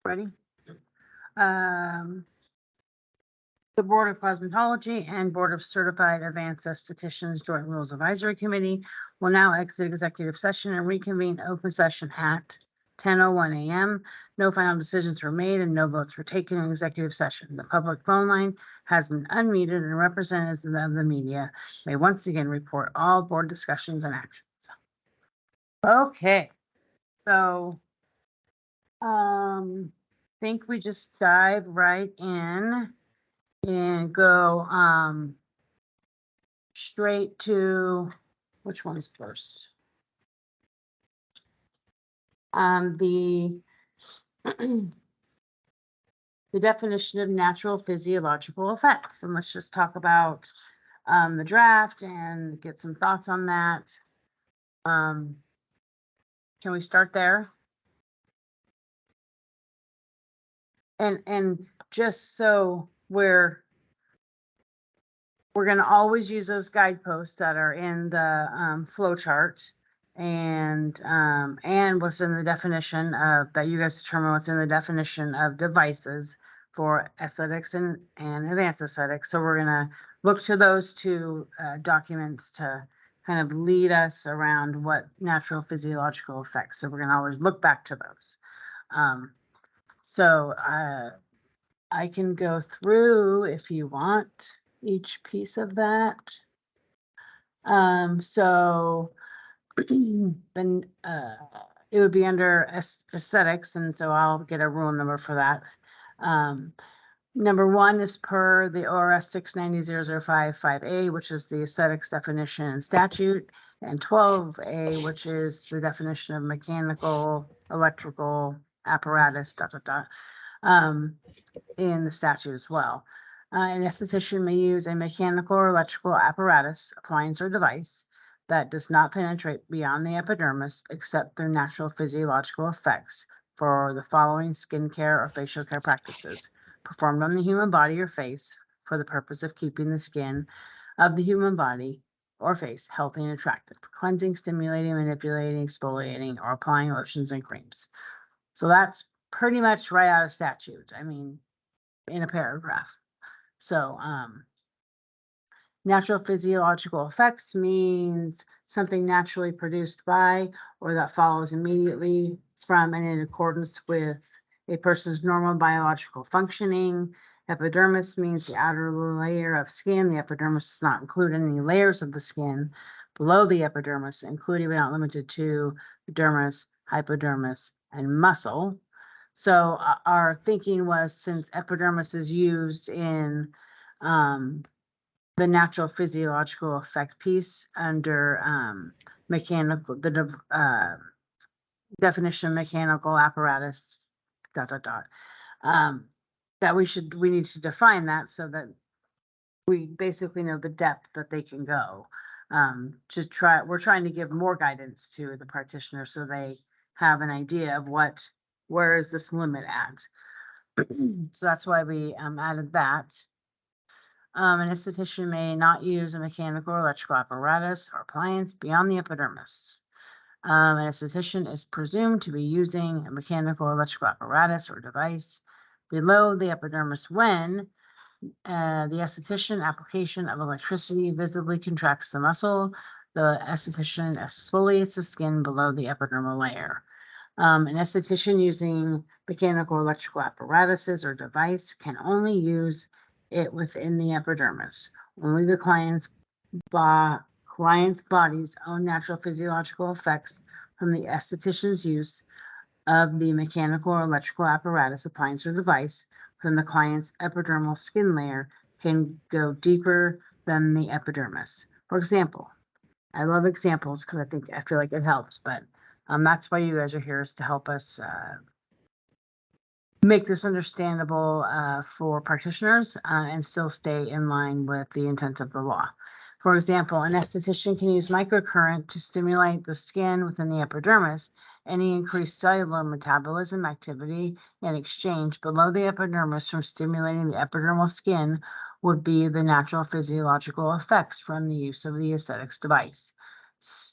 Ready? The Board of Cosmetology and Board of Certified Advanced Estheticians Joint Rules Advisory Committee will now exit executive session and reconvene open session at 10:01 a.m. No final decisions were made and no votes were taken in executive session. The public phone line has been unmuted and representatives of the media may once again report all board discussions and actions. Okay, so think we just dive right in and go straight to, which one's first? The the definition of natural physiological effects, and let's just talk about the draft and get some thoughts on that. Can we start there? And just so we're going to always use those guideposts that are in the flow chart and what's in the definition of that. You guys determine what's in the definition of devices for aesthetics and advanced aesthetics. So we're going to look to those two documents to kind of lead us around what natural physiological effects. So we're going to always look back to those. So I can go through if you want each piece of that. So then it would be under aesthetics, and so I'll get a rule number for that. Number 1 is per the ORS 690.005.5A, which is the aesthetics definition and statute, and 12A, which is the definition of mechanical, electrical apparatus, in the statute as well. An esthetician may use a mechanical or electrical apparatus, appliance, or device that does not penetrate beyond the epidermis except through natural physiological effects for the following skincare or facial care practices performed on the human body or face for the purpose of keeping the skin of the human body or face healthy and attractive, cleansing, stimulating, manipulating, exfoliating, or applying lotions and creams. So that's pretty much right out of statute. I mean, in a paragraph. So, natural physiological effects means something naturally produced by or that follows immediately from and in accordance with a person's normal biological functioning. Epidermis means the outer layer of skin. The epidermis does not include any layers of the skin below the epidermis, including but not limited to the dermis, hypodermis, and muscle. So our thinking was, since epidermis is used in the natural physiological effect piece under mechanical, the definition of mechanical apparatus, that we need to define that so that we basically know the depth that they can go. We're trying to give more guidance to the practitioner so they have an idea of where is this limit at. So that's why we added that. An esthetician may not use a mechanical or electrical apparatus or appliance beyond the epidermis. An esthetician is presumed to be using a mechanical or electrical apparatus or device below the epidermis when the esthetician application of electricity visibly contracts the muscle. The esthetician exfoliates the skin below the epidermal layer. An esthetician using mechanical or electrical apparatuses or device can only use it within the epidermis. Only the client's body's own natural physiological effects from the esthetician's use of the mechanical or electrical apparatus, appliance, or device from the client's epidermal skin layer can go deeper than the epidermis. For example, I love examples because I feel like it helps, but that's why you guys are here, is to help us make this understandable for practitioners and still stay in line with the intent of the law. For example, an esthetician can use microcurrent to stimulate the skin within the epidermis. Any increased cellular metabolism activity and exchange below the epidermis from stimulating the epidermal skin would be the natural physiological effects from the use of the aesthetics device.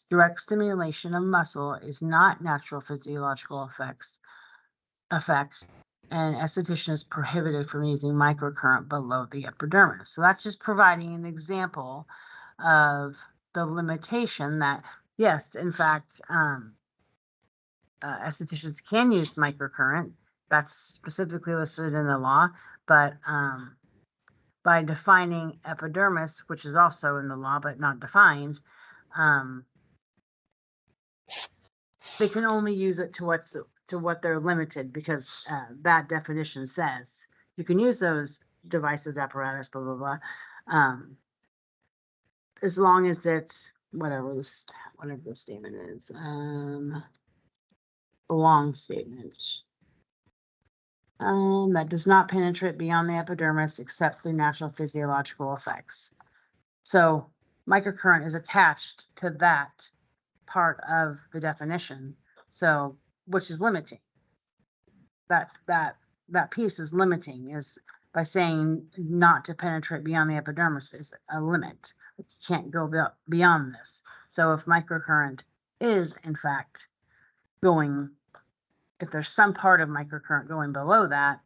Direct stimulation of muscle is not natural physiological effect. an esthetician is prohibited from using microcurrent below the epidermis. So that's just providing an example of the limitation that, yes, in fact, estheticians can use microcurrent. That's specifically listed in the law, but by defining epidermis, which is also in the law but not defined, they can only use it to what they're limited, because that definition says you can use those devices, apparatus, blah blah blah, as long as it's whatever the statement is, a long statement. That does not penetrate beyond the epidermis except through natural physiological effects. So microcurrent is attached to that part of the definition, so which is limiting. That piece is limiting, is by saying not to penetrate beyond the epidermis is a limit. You can't go beyond this. So if microcurrent is in fact going, if there's some part of microcurrent going below that,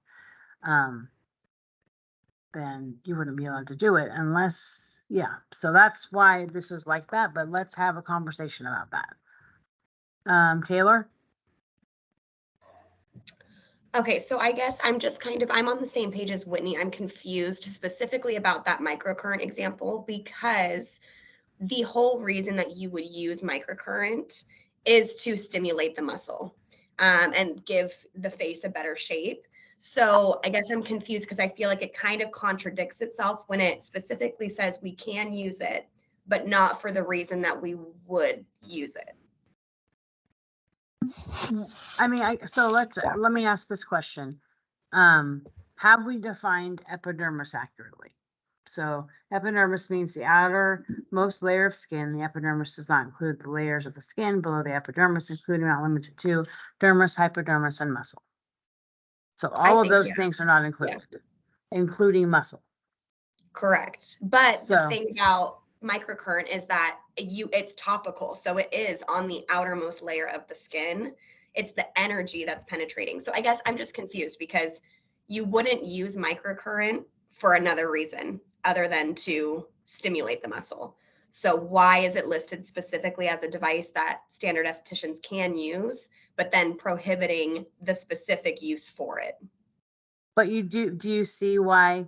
then you wouldn't be allowed to do it unless, yeah. So that's why this is like that, but let's have a conversation about that. Taylor? Okay, so I guess I'm on the same page as Whitney. I'm confused specifically about that microcurrent example, because the whole reason that you would use microcurrent is to stimulate the muscle and give the face a better shape. So I guess I'm confused because I feel like it kind of contradicts itself when it specifically says we can use it, but not for the reason that we would use it. I mean, so let me ask this question. Have we defined epidermis accurately? So epidermis means the outermost layer of skin. The epidermis does not include the layers of the skin below the epidermis, including not limited to dermis, hypodermis, and muscle. So all of those things are not included, including muscle. Correct. But the thing about microcurrent is that it's topical. So it is on the outermost layer of the skin. It's the energy that's penetrating. So I guess I'm just confused because you wouldn't use microcurrent for another reason other than to stimulate the muscle. So why is it listed specifically as a device that standard estheticians can use, but then prohibiting the specific use for it? But do you see why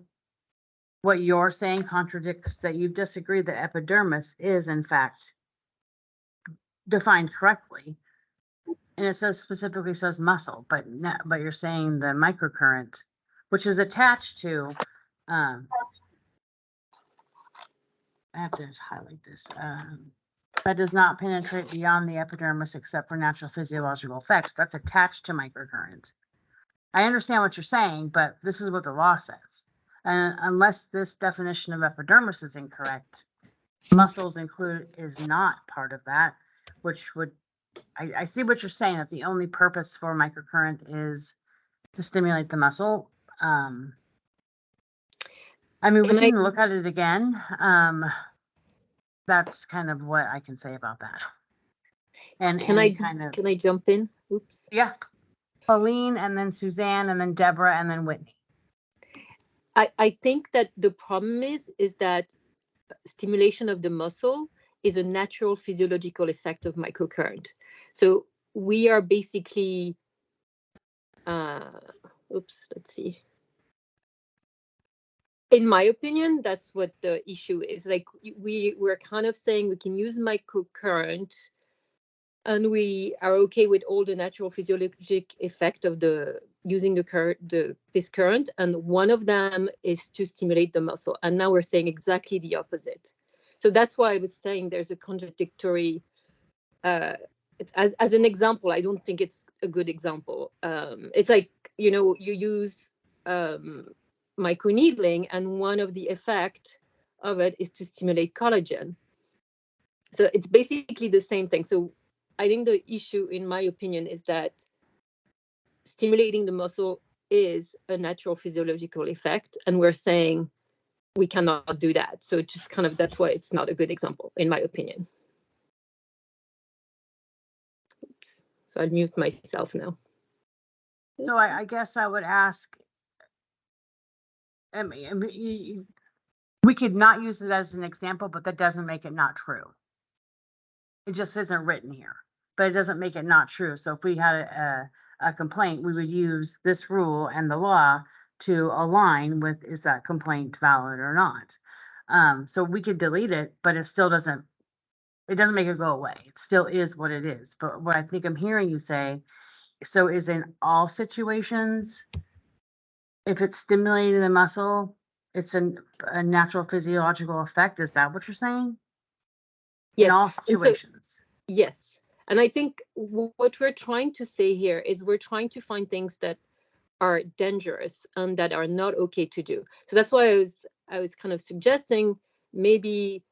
what you're saying contradicts that you've disagreed that epidermis is in fact defined correctly, and it specifically says muscle, but you're saying the microcurrent, which is attached to, I have to highlight this, that does not penetrate beyond the epidermis except for natural physiological effects. That's attached to microcurrent. I understand what you're saying, but this is what the law says. And unless this definition of epidermis is incorrect, muscles included is not part of that, which would, I see what you're saying, that the only purpose for microcurrent is to stimulate the muscle. I mean, we can look at it again. That's kind of what I can say about that. And can I jump in? Oops. Yeah. Pauline, and then Suzanne, and then Deborah, and then Whitney. I think that the problem is that stimulation of the muscle is a natural physiological effect of microcurrent. So we are basically, let's see. In my opinion, that's what the issue is. Like we're kind of saying we can use microcurrent, and we are okay with all the natural physiologic effect of using this current, and one of them is to stimulate the muscle. And now we're saying exactly the opposite. So that's why I was saying there's a contradictory. As an example, I don't think it's a good example. It's like, you use microneedling, and one of the effect of it is to stimulate collagen. So it's basically the same thing. So I think the issue, in my opinion, is that stimulating the muscle is a natural physiological effect, and we're saying we cannot do that. So it's just kind of, that's why it's not a good example, in my opinion. Oops. So I'll mute myself now. So I guess I would ask, we could not use it as an example, but that doesn't make it not true. It just isn't written here, but it doesn't make it not true. So if we had a complaint, we would use this rule and the law to align with, is that complaint valid or not? So we could delete it, but it still doesn't make it go away. It still is what it is. But what I think I'm hearing you say, so is in all situations, if it's stimulating the muscle, it's a natural physiological effect. Is that what you're saying? Yes. In all situations. Yes. And I think what we're trying to say here is we're trying to find things that are dangerous and that are not okay to do. So that's why I was kind of suggesting maybe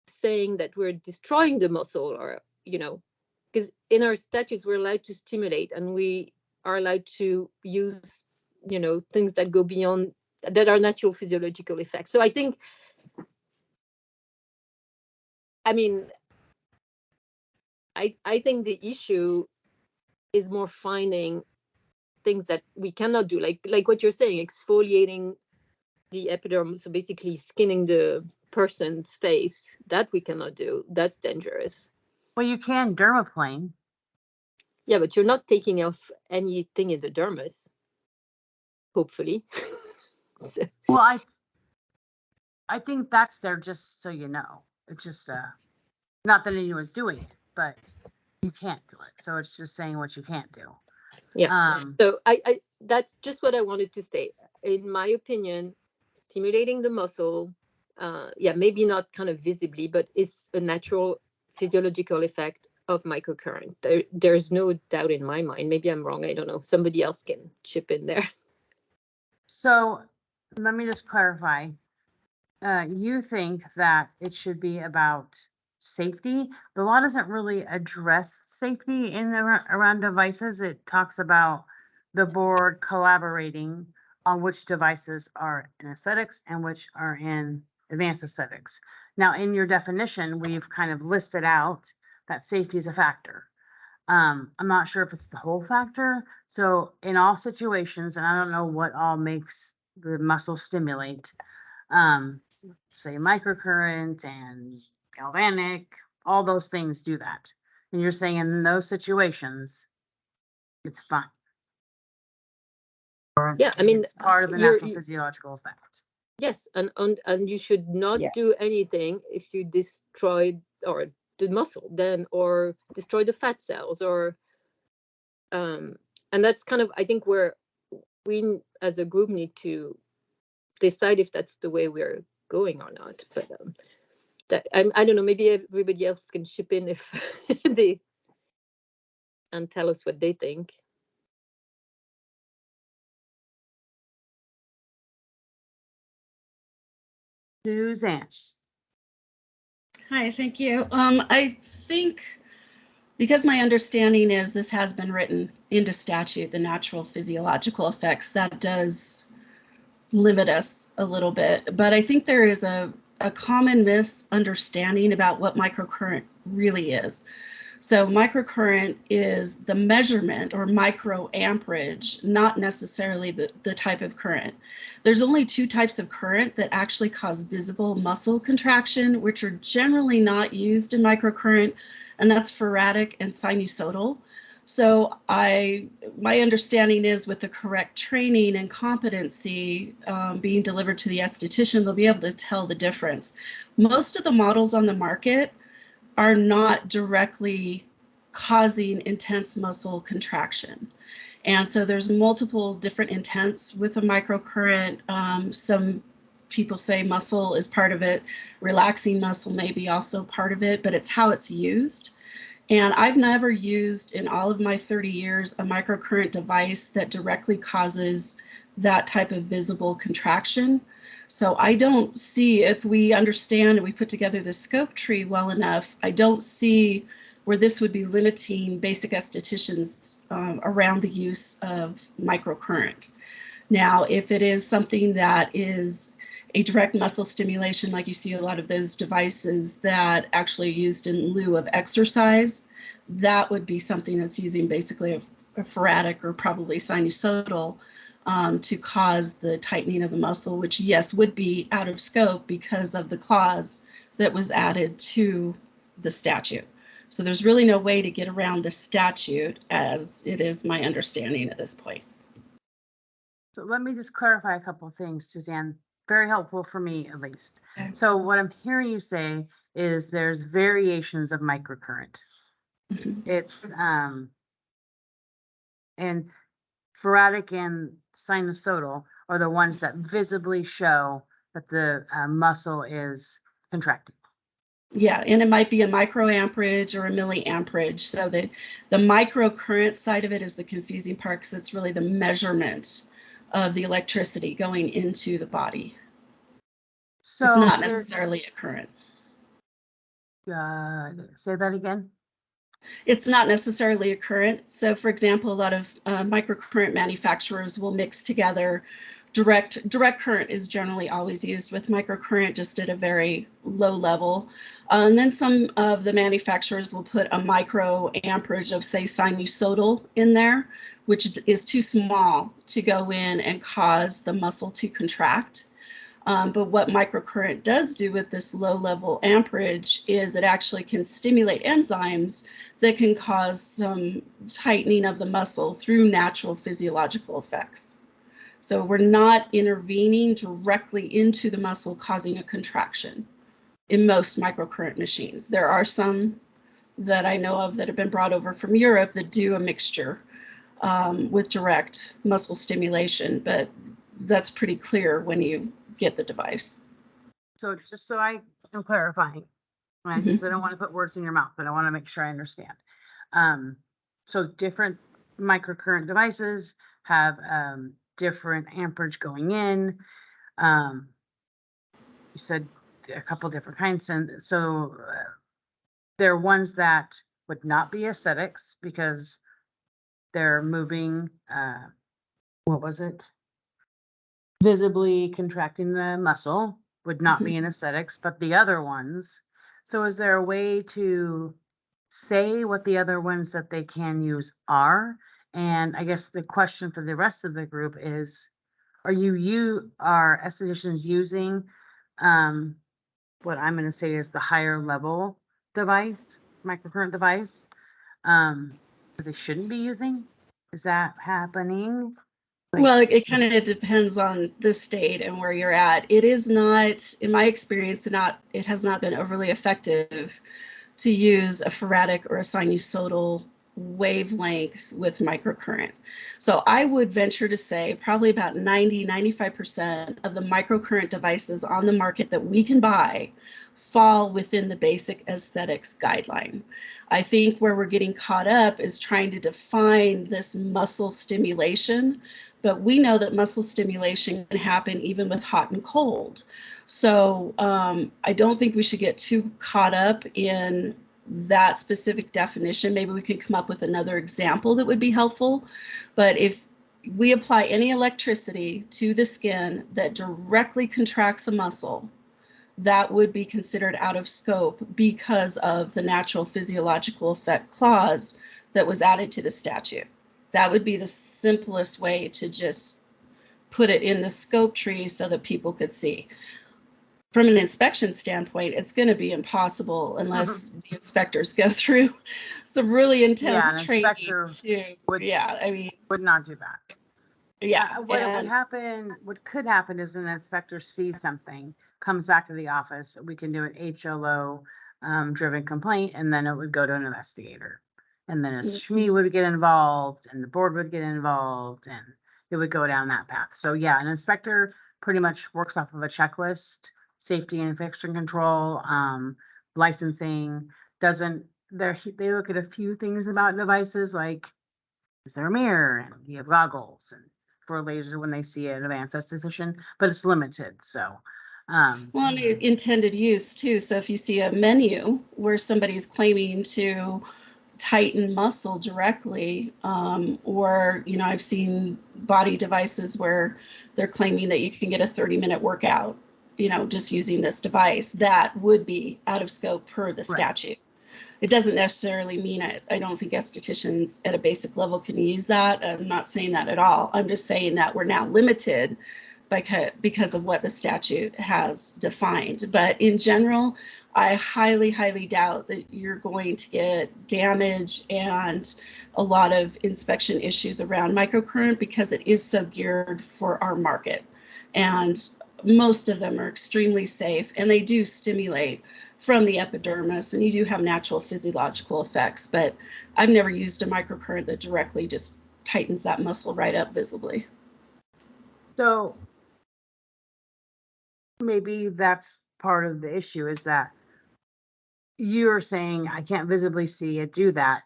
saying that we're destroying the muscle, or, because in our statutes, we're allowed to stimulate and we are allowed to use, things that go beyond, that are natural physiological effects. So I think, I think the issue is more finding things that we cannot do, like what you're saying, exfoliating the epidermis, so basically skinning the person's face, that we cannot do. That's dangerous. Well, you can dermaplane. Yeah, but you're not taking off anything in the dermis, hopefully. So. Well, I think that's there just so you know. It's just not that anyone's doing it, but you can't do it. So it's just saying what you can't do. Yeah. So I that's just what I wanted to say. In my opinion, stimulating the muscle, maybe not kind of visibly, but it's a natural physiological effect of microcurrent. There's no doubt in my mind. Maybe I'm wrong. I don't know. Somebody else can chip in there. So let me just clarify. You think that it should be about safety. The law doesn't really address safety in around devices. It talks about the board collaborating on which devices are in aesthetics and which are in advanced aesthetics. Now, in your definition, we've kind of listed out that safety is a factor. I'm not sure if it's the whole factor. So in all situations, and I don't know what all makes the muscle stimulate, say microcurrent and galvanic, all those things do that. And you're saying in those situations, it's fine. Yeah, it's part of the natural physiological effect. Yes, and you should not do anything if you destroy or the muscle then, or destroy the fat cells, or and that's kind of, I think, where we as a group need to decide if that's the way we're going or not. But that I don't know, maybe everybody else can chip in if they and tell us what they think. Suzanne. Hi, thank you. I think, because my understanding is this has been written into statute, the natural physiological effects, that does limit us a little bit. But I think there is a common misunderstanding about what microcurrent really is. So microcurrent is the measurement, or microamperage, not necessarily the type of current. There's only two types of current that actually cause visible muscle contraction, which are generally not used in microcurrent, and that's faradic and sinusodal. So my understanding is, with the correct training and competency being delivered to the esthetician, they'll be able to tell the difference. Most of the models on the market are not directly causing intense muscle contraction. And so there's multiple different intents with a microcurrent. Some people say muscle is part of it. Relaxing muscle may be also part of it, but it's how it's used. And I've never used, in all of my 30 years, a microcurrent device that directly causes that type of visible contraction. So I don't see, if we understand and we put together the scope tree well enough, I don't see where this would be limiting basic estheticians around the use of microcurrent. Now, if it is something that is a direct muscle stimulation, like you see a lot of those devices that actually are used in lieu of exercise, that would be something that's using basically faradic or probably sinusoidal to cause the tightening of the muscle, which yes, would be out of scope because of the clause that was added to the statute. So there's really no way to get around the statute, as it is my understanding at this point. So let me just clarify a couple of things, Suzanne. Very helpful for me, at least. Okay. So what I'm hearing you say is there's variations of microcurrent. It's and faradic and sinusoidal are the ones that visibly show that the muscle is contracting. Yeah, and it might be a microamperage or a milliamperage. So the microcurrent side of it is the confusing part, because it's really the measurement of the electricity going into the body. So it's not necessarily a current. Say that again. It's not necessarily a current. So for example, a lot of microcurrent manufacturers will mix together direct current is generally always used with microcurrent, just at a very low level. And then some of the manufacturers will put a micro amperage of, say, sinusoidal in there, which is too small to go in and cause the muscle to contract. But what microcurrent does do with this low level amperage is it actually can stimulate enzymes that can cause some tightening of the muscle through natural physiological effects. So we're not intervening directly into the muscle causing a contraction in most microcurrent machines. There are some that I know of that have been brought over from Europe that do a mixture with direct muscle stimulation, but that's pretty clear when you get the device. So just so I am clarifying, because I don't want to put words in your mouth, but I want to make sure I understand. So different microcurrent devices have different amperage going in. You said a couple different kinds, and so there are ones that would not be aesthetics because they're moving. What was it? Visibly contracting the muscle would not be in aesthetics, but the other ones. So is there a way to say what the other ones that they can use are? And I guess the question for the rest of the group is, are estheticians using what I'm going to say is the higher level device, microcurrent device, that they shouldn't be using? Is that happening? Well, it kind of depends on the state and where you're at. It is not, in my experience, it has not been overly effective to use a faradic or a sinusoidal wavelength with microcurrent. So I would venture to say probably about 95% of the microcurrent devices on the market that we can buy fall within the basic aesthetics guideline. I think where we're getting caught up is trying to define this muscle stimulation, but we know that muscle stimulation can happen even with hot and cold. So I don't think we should get too caught up in that specific definition. Maybe we can come up with another example that would be helpful. But if we apply any electricity to the skin that directly contracts a muscle, that would be considered out of scope because of the natural physiological effect clause that was added to the statute. That would be the simplest way to just put it in the scope tree so that people could see. From an inspection standpoint, it's going to be impossible unless the inspectors go through some really intense training. Would not do that. Yeah. What could happen is an inspector sees something, comes back to the office, we can do an HLO driven complaint, and then it would go to an investigator. And then a SHME would get involved, and the board would get involved, and it would go down that path. So yeah, an inspector pretty much works off of a checklist. Safety and infection control, licensing, they look at a few things about devices, like is there a mirror and you have goggles, and for laser when they see an advanced esthetician, but it's limited. So well, intended use too. So if you see a menu where somebody's claiming to tighten muscle directly, or I've seen body devices where they're claiming that you can get a 30-minute workout just using this device, that would be out of scope per the statute. it doesn't necessarily mean I don't think estheticians at a basic level can use that. I'm not saying that at all. I'm just saying that we're now limited because of what the statute has defined. But in general, I highly, highly doubt that you're going to get damage and a lot of inspection issues around microcurrent because it is so geared for our market. And most of them are extremely safe, and they do stimulate from the epidermis, and you do have natural physiological effects. But I've never used a microcurrent that directly just tightens that muscle right up visibly. So maybe that's part of the issue, is that you're saying I can't visibly see it do that.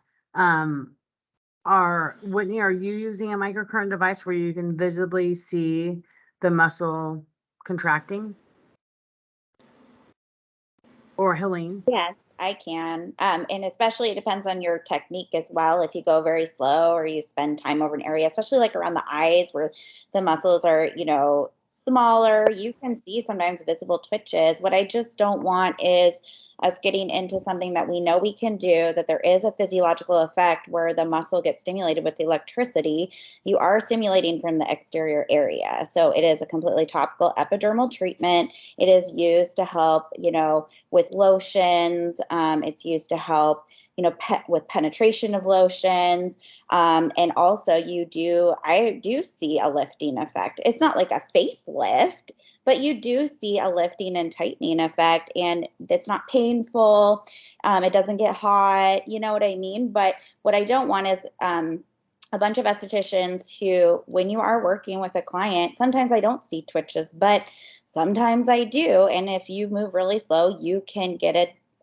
Whitney, are you using a microcurrent device where you can visibly see the muscle contracting? Or Helene? Yes, I can. And especially it depends on your technique as well. If you go very slow or you spend time over an area, especially like around the eyes where the muscles are, smaller, you can see sometimes visible twitches. What I just don't want is us getting into something that we know we can do, that there is a physiological effect where the muscle gets stimulated with the electricity. You are stimulating from the exterior area. So it is a completely topical epidermal treatment. It is used to help, with lotions. It's used to help, with penetration of lotions. And also I do see a lifting effect. It's not like a facelift, but you do see a lifting and tightening effect, and it's not painful. It doesn't get hot. You know what I mean? But what I don't want is a bunch of estheticians who, when you are working with a client, sometimes I don't see twitches, but sometimes I do. And if you move really slow, you can get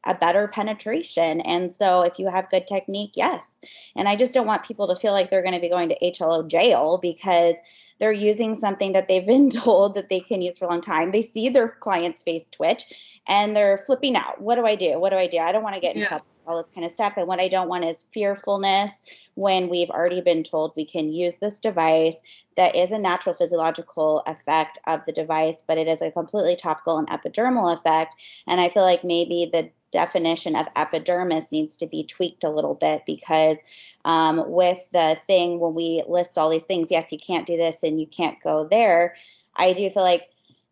a better penetration. And so if you have good technique, yes. And I just don't want people to feel like they're going to be going to HLO jail because they're using something that they've been told that they can use for a long time. They see their client's face twitch and they're flipping out. What do I do? What do I do? I don't want to get in trouble with all this kind of stuff. And what I don't want is fearfulness when we've already been told we can use this device that is a natural physiological effect of the device, but it is a completely topical and epidermal effect. And I feel like maybe the definition of epidermis needs to be tweaked a little bit because with the thing, when we list all these things, yes, you can't do this and you can't go there. I do feel like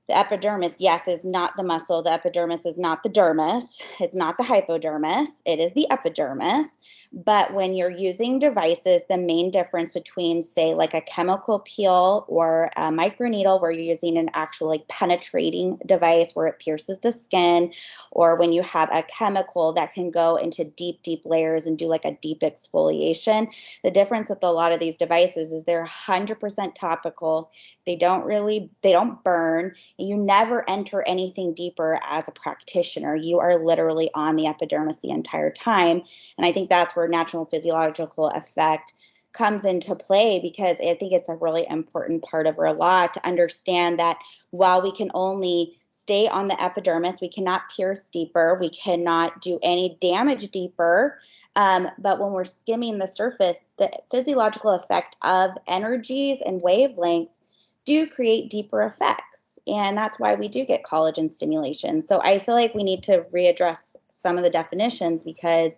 the epidermis, yes, is not the muscle. The epidermis is not the dermis. It's not the hypodermis. It is the epidermis. But when you're using devices, the main difference between, say, like a chemical peel or a microneedle, where you're using an actual like penetrating device where it pierces the skin, or when you have a chemical that can go into deep, deep layers and do like a deep exfoliation, the difference with a lot of these devices is they're 100% topical. They don't burn. You never enter anything deeper as a practitioner. You are literally on the epidermis the entire time. And I think that's where natural physiological effect comes into play, because I think it's a really important part of our law to understand that while we can only stay on the epidermis, we cannot pierce deeper, we cannot do any damage deeper. But when we're skimming the surface, the physiological effect of energies and wavelengths do create deeper effects. And that's why we do get collagen stimulation. So I feel like we need to readdress some of the definitions, because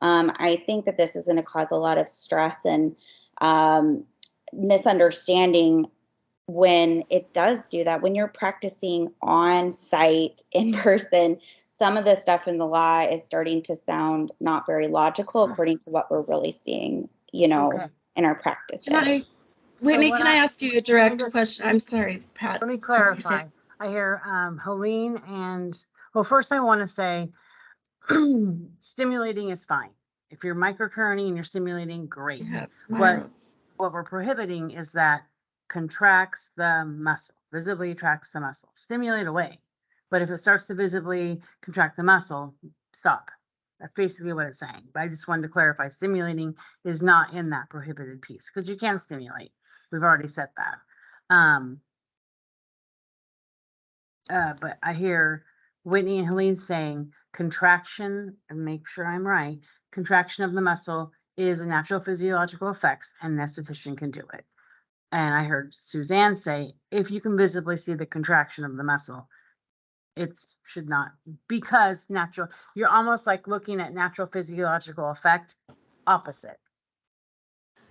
I think that this is going to cause a lot of stress and misunderstanding when it does do that. When you're practicing on site, in person, some of the stuff in the law is starting to sound not very logical according to what we're really seeing, in our practices. Whitney, can I ask you a direct question? I'm sorry, Pat. Let me clarify. I hear Helene first I want to say stimulating is fine. If you're microcurrenting and you're stimulating, great. Yeah, what we're prohibiting is that contracts the muscle, visibly attracts the muscle. Stimulate away. But if it starts to visibly contract the muscle, stop. That's basically what it's saying. But I just wanted to clarify, stimulating is not in that prohibited piece, because you can stimulate. We've already said that. But I hear Whitney and Helene saying contraction, and make sure I'm right, contraction of the muscle is a natural physiological effects, and an esthetician can do it. And I heard Suzanne say, if you can visibly see the contraction of the muscle, It's should not, because natural, you're almost like looking at natural physiological effect opposite.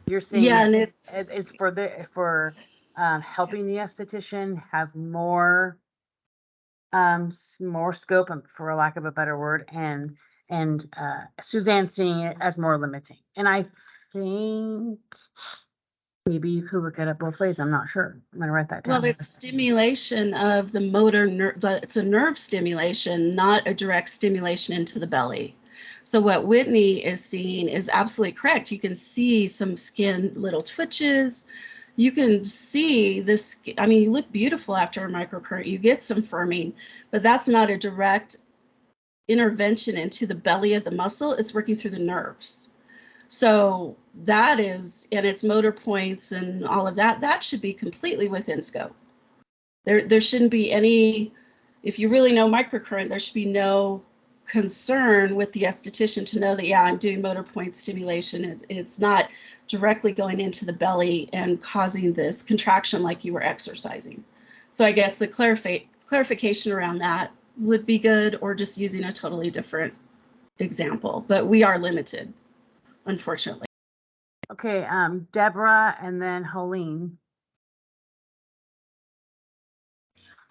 You're saying Yeah, and it's for helping the esthetician have more more scope, for a lack of a better word, and Suzanne seeing it as more limiting. And I think maybe you could look at it both ways. I'm not sure. I'm gonna write that down. well, it's stimulation of the motor nerve. It's a nerve stimulation, not a direct stimulation into the belly. So what Whitney is seeing is absolutely correct. You can see some skin, little twitches. You can see this. I mean, you look beautiful after a microcurrent. You get some firming, but that's not a direct intervention into the belly of the muscle. It's working through the nerves. So that is, and its motor points and all of that, that should be completely within scope. There shouldn't be any, if you really know microcurrent, there should be no concern with the esthetician to know that, yeah, I'm doing motor point stimulation. It's not directly going into the belly and causing this contraction like you were exercising. So I guess the clarification around that would be good, or just using a totally different example, but we are limited, unfortunately. Okay, Deborah and then Helene.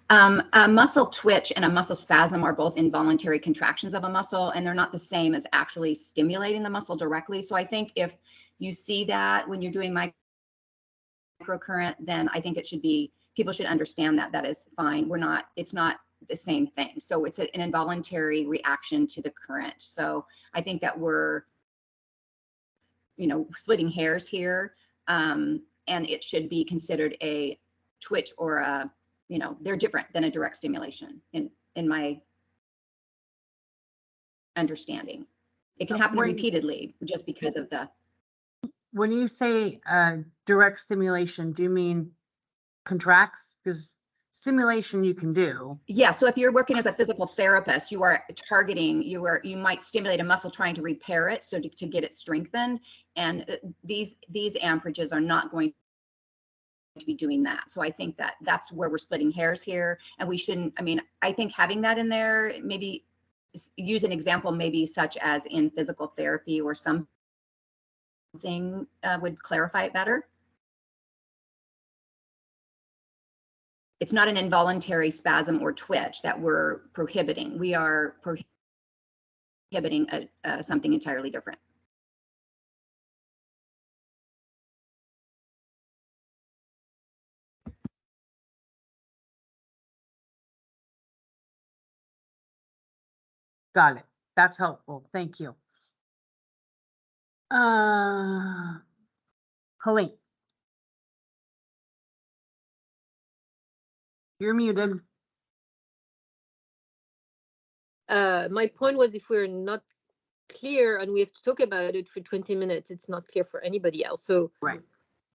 A muscle twitch and a muscle spasm are both involuntary contractions of a muscle, and they're not the same as actually stimulating the muscle directly. So I think if you see that when you're doing microcurrent, then I think it should be, people should understand that that is fine. It's not the same thing. So it's an involuntary reaction to the current. So I think that we're, splitting hairs here, and it should be considered a twitch or a, they're different than a direct stimulation in my understanding. It can happen repeatedly just because of the. When you say direct stimulation, do you mean contracts? Because stimulation you can do. Yeah, so if you're working as a physical therapist, you are targeting, you might stimulate a muscle trying to repair it, so to get it strengthened, and these amperages are not going to be doing that. So I think that that's where we're splitting hairs here, and we shouldn't, I think having that in there, maybe use an example maybe such as in physical therapy or something would clarify it better. It's not an involuntary spasm or twitch that we're prohibiting. We are prohibiting something entirely different. Got it. That's helpful. Thank you. Helene. You're muted. My point was, if we're not clear and we have to talk about it for 20 minutes, it's not clear for anybody else. So right.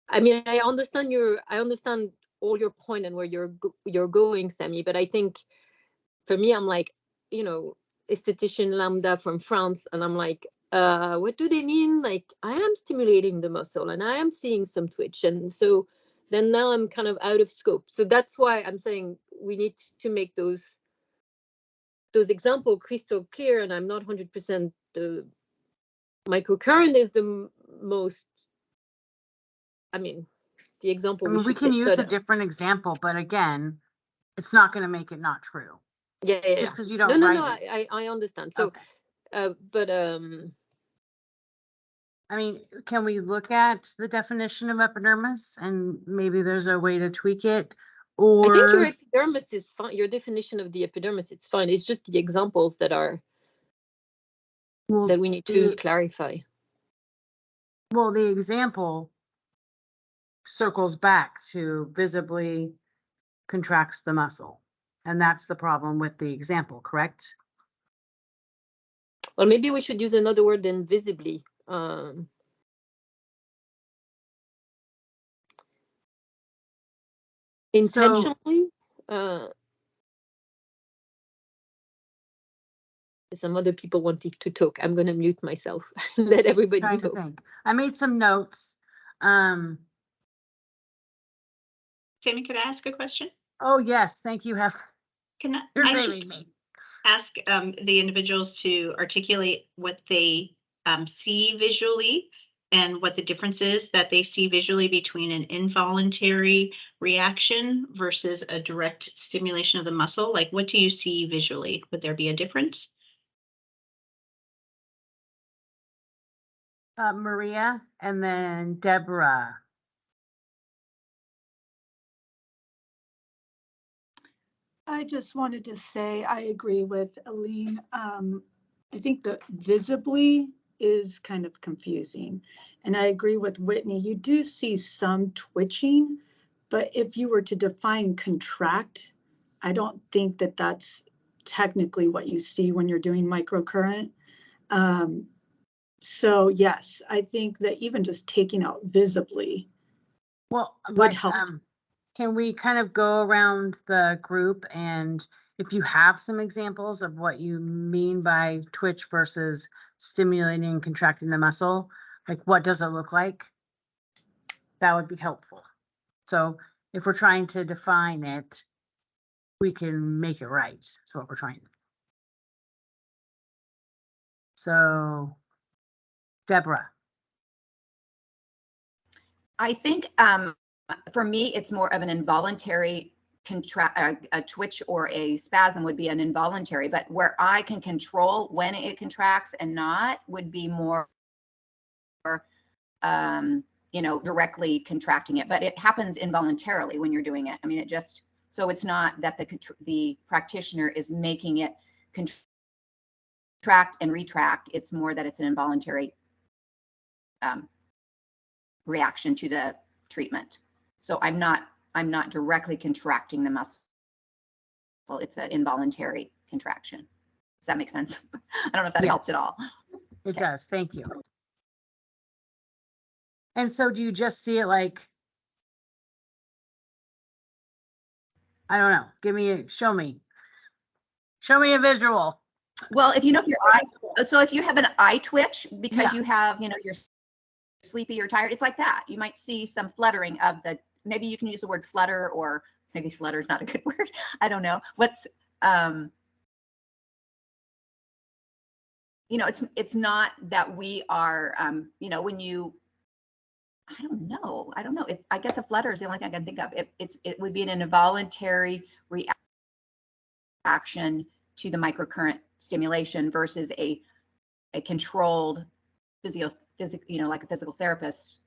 I understand all your point and where you're going, Sammy, but I think for me, I'm like, esthetician lambda from France, and I'm like, what do they mean? Like, I am stimulating the muscle and I am seeing some twitch, and so then now I'm kind of out of scope. So that's why I'm saying we need to make those examples crystal clear. And I'm not 100%. The microcurrent is the most, the example we can use a different example, but again, it's not going to make it not true. Yeah. Just because you don't. No. I understand. So, okay. Can we look at the definition of epidermis, and maybe there's a way to tweak it? Or I think your epidermis is fine. Your definition of the epidermis, it's fine. It's just the examples that are that we need to clarify. Well, the example circles back to visibly contracts the muscle, and that's the problem with the example, correct? Well, maybe we should use another word than visibly. Intentionally. Some other people wanting to talk. I'm going to mute myself. Let everybody talk. I made some notes. Sammy, could I ask a question? Oh yes, thank you, Hef. Can You're I just saving me. ask the individuals to articulate what they see visually and what the difference is that they see visually between an involuntary reaction versus a direct stimulation of the muscle? Like, what do you see visually? Would there be a difference? Maria and then Deborah. I just wanted to say I agree with Aline. I think the visibly is kind of confusing. And I agree with Whitney. You do see some twitching, but if you were to define contract, I don't think that that's technically what you see when you're doing microcurrent. So yes, I think that even just taking out visibly Well, would like, help. can we kind of go around the group, and if you have some examples of what you mean by twitch versus stimulating and contracting the muscle, like what does it look like? That would be helpful. So if we're trying to define it, we can make it right. That's what we're trying to do. So, Deborah. I think for me, it's more of an involuntary a twitch or a spasm would be an involuntary, but where I can control when it contracts and not would be more, you know, directly contracting it, but it happens involuntarily when you're doing it. I mean, it just, so it's not that the practitioner is making it contract and retract. It's more that it's an involuntary reaction to the treatment. So I'm not directly contracting the muscle. It's an involuntary contraction. Does that make sense? I don't know if that helps at all. It does. Thank you. And so do you just see it like, I don't know, show me a visual. Well, if you know, if your eye, so if you have an eye twitch because you have, you know, you're sleepy or tired, it's like that. You might see some fluttering of the, maybe you can use the word flutter, or maybe flutter is not a good word. I don't know. What's, you know, it's not that we are, you know, when you, I don't know. I guess a flutter is the only thing I can think of. It would be an involuntary reaction to the microcurrent stimulation versus a controlled you know, like a physical therapist,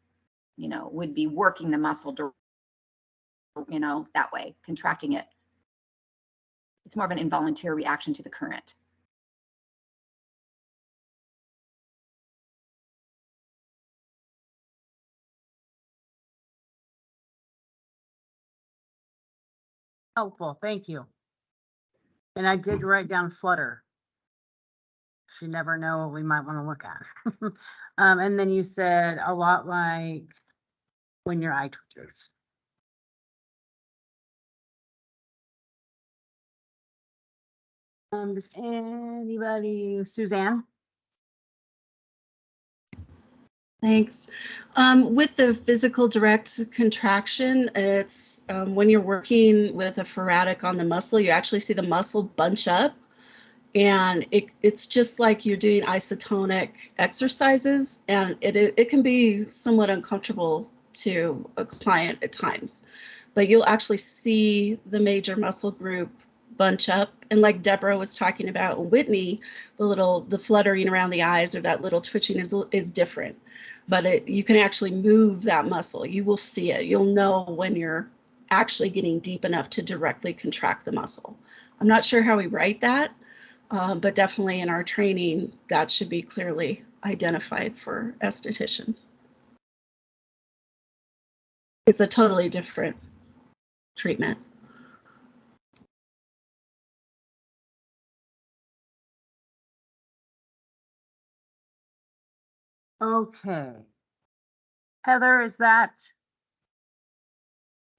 you know, would be working the muscle, you know, that way, contracting it. It's more of an involuntary reaction to the current. Helpful, thank you. And I did write down flutter. You never know what we might want to look at. And then you said a lot like when your eye twitches. Does anybody, Suzanne? Thanks. With the physical direct contraction, it's when you're working with a phoratic on the muscle, you actually see the muscle bunch up, and it's just like you're doing isotonic exercises, and it can be somewhat uncomfortable to a client at times, but you'll actually see the major muscle group bunch up. And like Deborah was talking about, Whitney, the fluttering around the eyes or that little twitching is different, but you can actually move that muscle. You will see it. You'll know when you're actually getting deep enough to directly contract the muscle. I'm not sure how we write that, but definitely in our training, that should be clearly identified for estheticians. It's a totally different treatment. Okay. Heather, is that,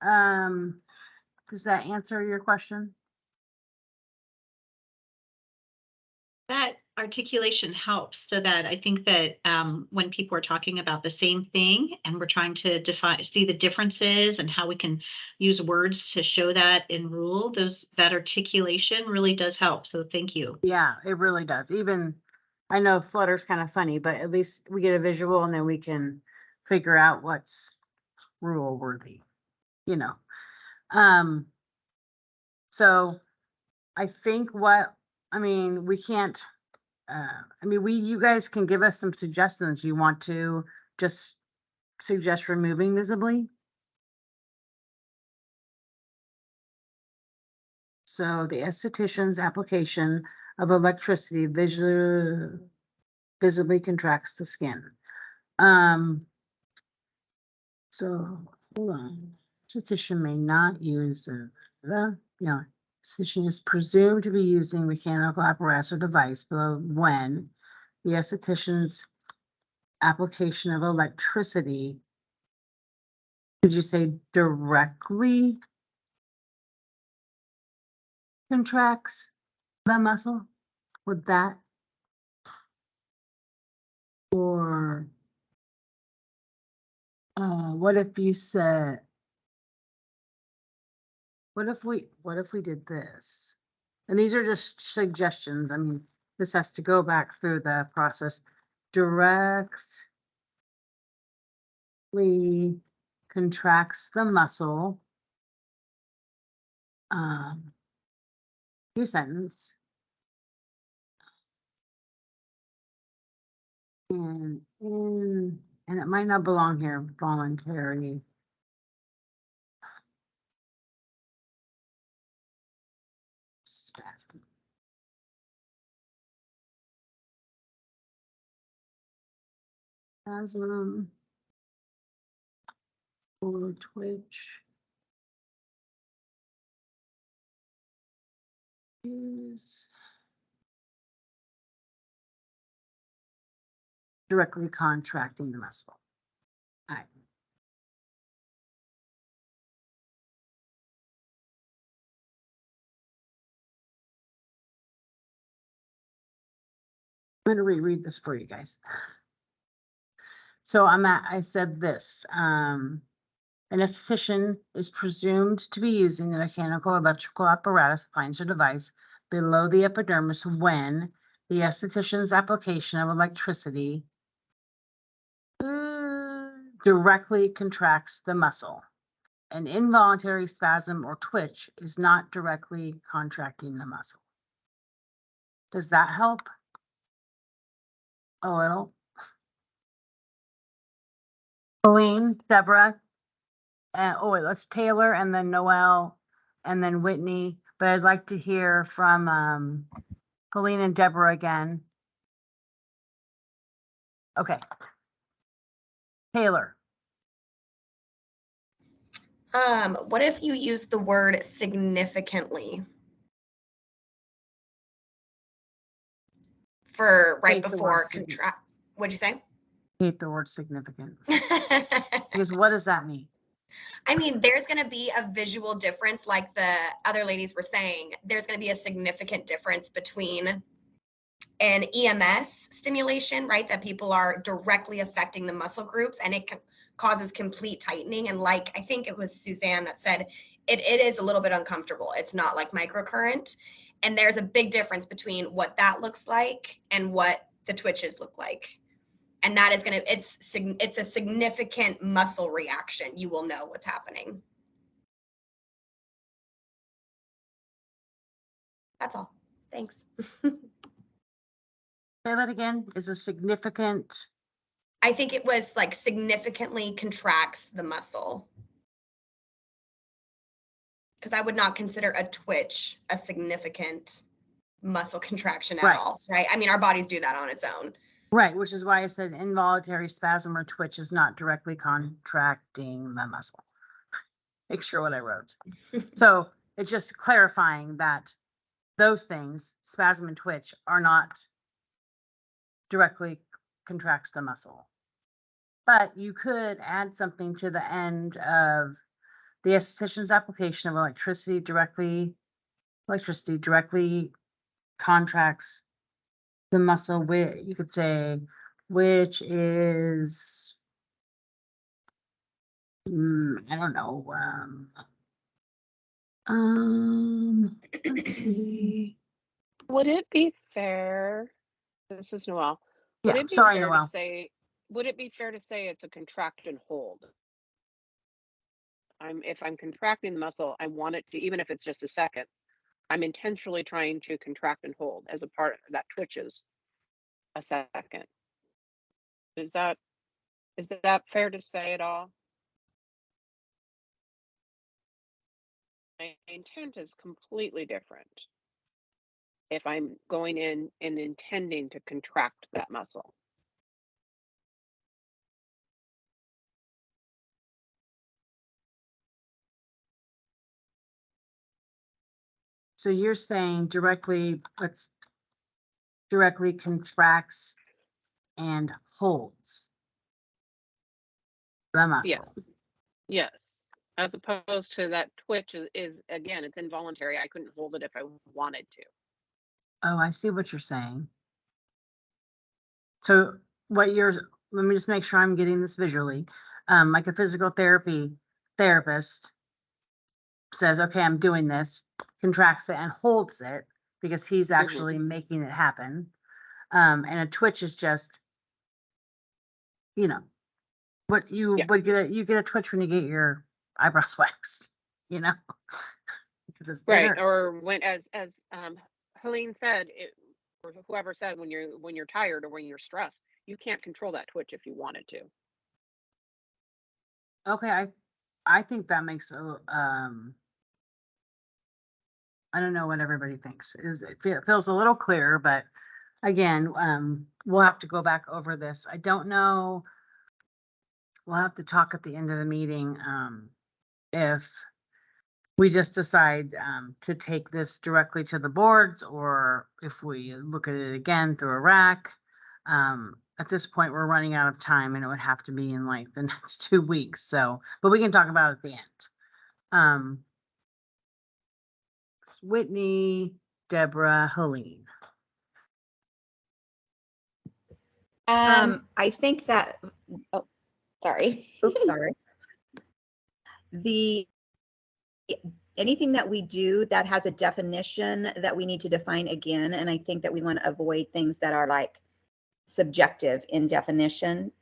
does that answer your question? That articulation helps, so that I think that when people are talking about the same thing and we're trying to see the differences and how we can use words to show that in rule, that articulation really does help. So thank you. Yeah, it really does. Even, I know Flutter's kind of funny, but at least we get a visual and then we can figure out what's rule worthy, you know. So I think we can't, you guys can give us some suggestions. You want to just suggest removing visibly? So the esthetician's application of electricity visibly contracts the skin. So hold on. Esthetician may not use esthetician is presumed to be using mechanical apparatus or device when the esthetician's application of electricity, could you say directly contracts the muscle? Would that? Or what if you said, what if we did this? And these are just suggestions. I mean, this has to go back through the process. Directly contracts the muscle. New sentence. And it might not belong here, voluntary. Spasm. Spasm. Or twitch. Is directly contracting the muscle. All right. I'm going to reread this for you guys. So I said this, an esthetician is presumed to be using the mechanical electrical apparatus, appliance, or device below the epidermis when the esthetician's application of electricity directly contracts the muscle. An involuntary spasm or twitch is not directly contracting the muscle. Does that help a little? Colleen, Deborah, let's Taylor and then Noelle and then Whitney. But I'd like to hear from Colleen and Deborah again. Okay. Taylor. What if you use the word significantly for right before contract? What'd you say? Hate the word significant. Because what does that mean? I mean, there's going to be a visual difference, like the other ladies were saying. There's going to be a significant difference between an EMS stimulation, right, that people are directly affecting the muscle groups, and it causes complete tightening. And like, I think it was Suzanne that said, it is a little bit uncomfortable. It's not like microcurrent. And there's a big difference between what that looks like and what the twitches look like. And that is it's a significant muscle reaction. You will know what's happening. That's all. Thanks. Say that again. Is a significant. I think it was like significantly contracts the muscle. Because I would not consider a twitch a significant muscle contraction at all, right? I mean, our bodies do that on its own. Right, which is why I said involuntary spasm or twitch is not directly contracting the muscle. Make sure what I wrote. So it's just clarifying that those things, spasm and twitch, are not directly contracts the muscle. But you could add something to the end of the esthetician's application of electricity directly contracts the muscle, you could say, which is, I don't know, let's see. Would it be fair? This is Noelle. Would Yeah, it be sorry, fair to Noelle. say? Would it be fair to say it's a contract and hold? If I'm contracting the muscle, I want it to, even if it's just a second, I'm intentionally trying to contract and hold as a part that twitches a second. Is that fair to say at all? My intent is completely different if I'm going in and intending to contract that muscle. So you're saying directly contracts and holds the muscle. Yes. Yes. As opposed to that twitch is again, it's involuntary. I couldn't hold it if I wanted to. Oh, I see what you're saying. So let me just make sure I'm getting this visually. Like a physical therapist says, okay, I'm doing this, contracts it and holds it because he's actually making it happen. And a twitch is just, what you would get you get a twitch when you get your eyebrows waxed, because it Right. hurts. Or when, as Helene said, or whoever said, when you're tired or when you're stressed, you can't control that twitch if you wanted to. Okay, I think that makes I don't know what everybody thinks. It feels a little clearer, but again, we'll have to go back over this. I don't know. We'll have to talk at the end of the meeting if we just decide to take this directly to the boards, or if we look at it again through a rack. At this point, we're running out of time, and it would have to be in like the next 2 weeks. So, but we can talk about it at the end. Whitney, Deborah, Helene. I think that, Sorry. oops, sorry. Anything that we do that has a definition that we need to define again, and I think that we want to avoid things that are like subjective in definition.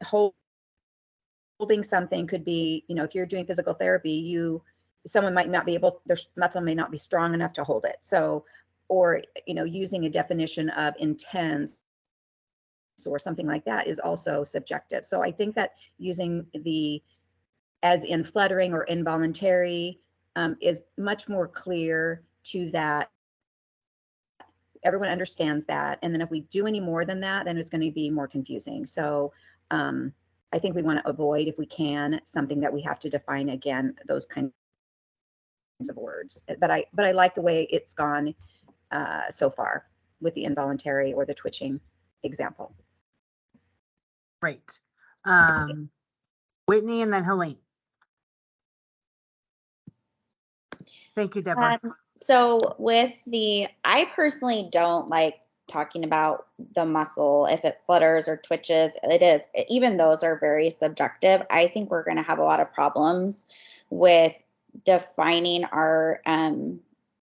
Holding something could be, if you're doing physical therapy, someone might not be able, their muscle may not be strong enough to hold it. So, or, using a definition of intense or something like that is also subjective. So I think that using as in fluttering or involuntary is much more clear to that. Everyone understands that. And then if we do any more than that, then it's going to be more confusing. So I think we want to avoid, if we can, something that we have to define again, those kinds of words. But I like the way it's gone so far with the involuntary or the twitching example. Great. Whitney and then Helene. Thank you, Deborah. So I personally don't like talking about the muscle, if it flutters or twitches. Even those are very subjective. I think we're going to have a lot of problems with defining our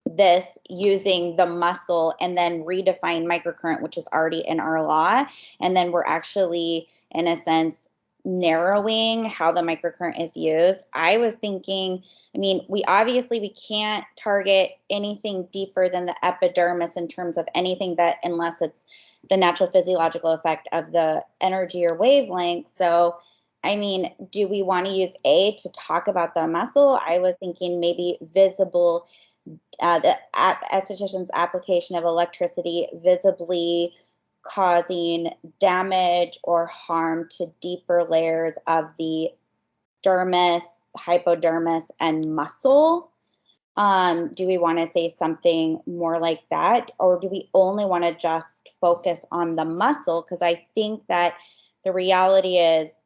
this using the muscle and then redefine microcurrent, which is already in our law. And then we're actually, in a sense, narrowing how the microcurrent is used. I was thinking, we can't target anything deeper than the epidermis in terms of anything that, unless it's the natural physiological effect of the energy or wavelength. So, do we want to use A to talk about the muscle? I was thinking maybe visible, the esthetician's application of electricity visibly causing damage or harm to deeper layers of the dermis, hypodermis, and muscle. Do we want to say something more like that? Or do we only want to just focus on the muscle? Because I think that the reality is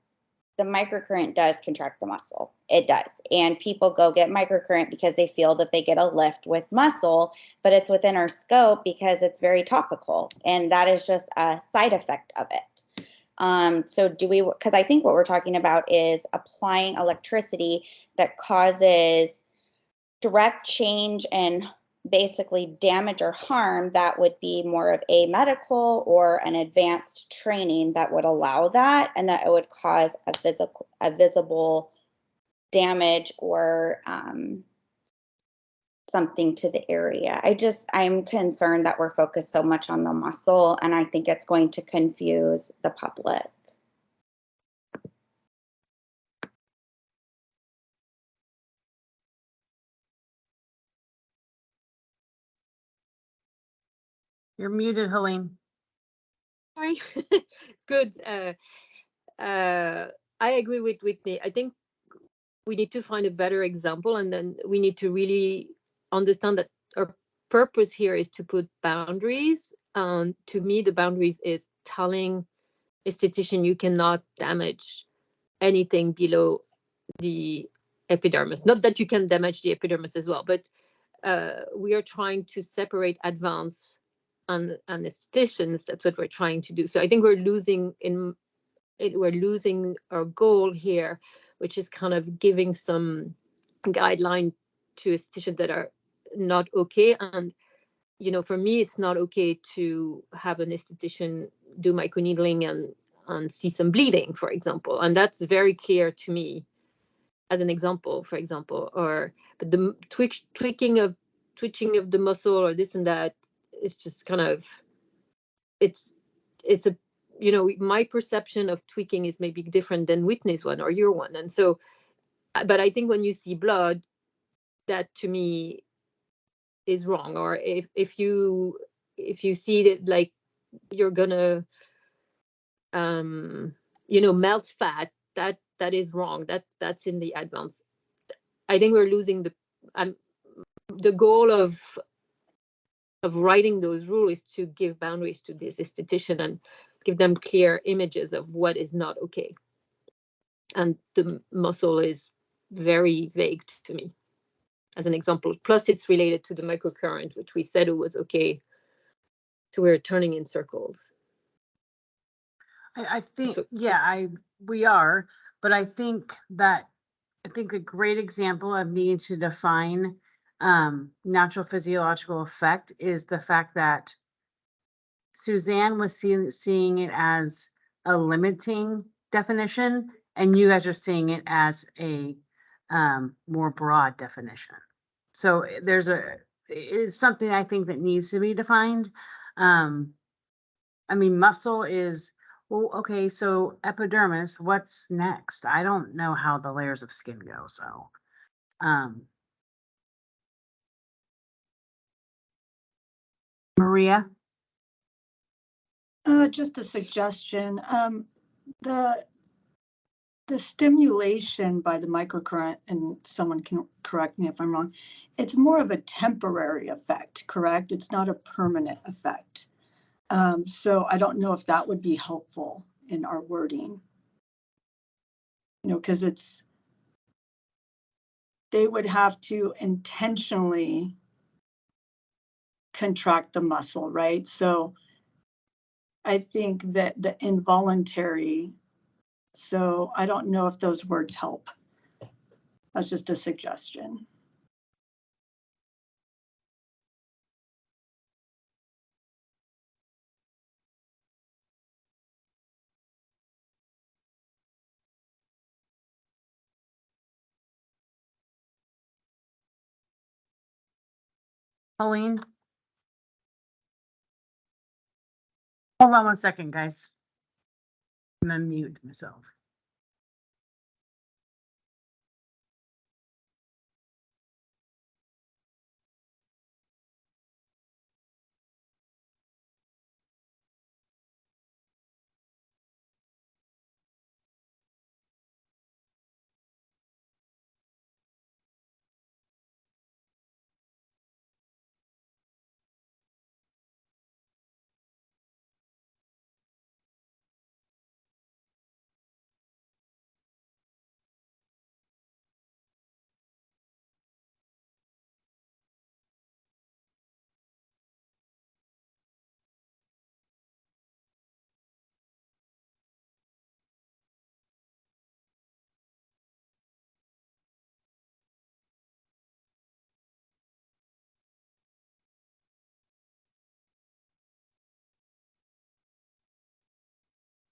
the microcurrent does contract the muscle. It does. And people go get microcurrent because they feel that they get a lift with muscle, but it's within our scope because it's very topical. And that is just a side effect of it. So because I think what we're talking about is applying electricity that causes direct change and basically damage or harm, that would be more of a medical or an advanced training that would allow that, and that it would cause a visible damage or something to the area. I'm concerned that we're focused so much on the muscle, and I think it's going to confuse the public. You're muted, Helene. Sorry. Good. I agree with Whitney. I think we need to find a better example, and then we need to really understand that our purpose here is to put boundaries. To me, the boundaries is telling esthetician you cannot damage anything below the epidermis. Not that you can damage the epidermis as well, but we are trying to separate advanced and estheticians. That's what we're trying to do. So I think we're losing our goal here, which is kind of giving some guideline to estheticians that are not okay. And for me, it's not okay to have an esthetician do microneedling and see some bleeding, for example. And that's very clear to me as an example, for example. But the twitching of the muscle or this and that, it's just kind of, it's a, my perception of tweaking is maybe different than Whitney's one or your one. And so, but I think when you see blood, that to me is wrong. Or if you see that, like, you're gonna melt fat, that is wrong. That's in the advance. I think we're losing the goal of writing those rules is to give boundaries to this esthetician and give them clear images of what is not okay. And the muscle is very vague to me, as an example. Plus, it's related to the microcurrent, which we said it was okay. So we're turning in circles. I think, we are, but I think a great example of needing to define natural physiological effect is the fact that Suzanne was seeing it as a limiting definition, and you guys are seeing it as a more broad definition. So it's something I think that needs to be defined. I mean, muscle is, well, okay, so epidermis, what's next? I don't know how the layers of skin go, so. Maria? Just a suggestion. The stimulation by the microcurrent, and someone can correct me if I'm wrong, it's more of a temporary effect, correct? It's not a permanent effect. So I don't know if that would be helpful in our wording. Because they would have to intentionally contract the muscle, right? So I think that the involuntary, so I don't know if those words help. That's just a suggestion. Pauline? Hold on 1 second, guys. I'm gonna mute myself.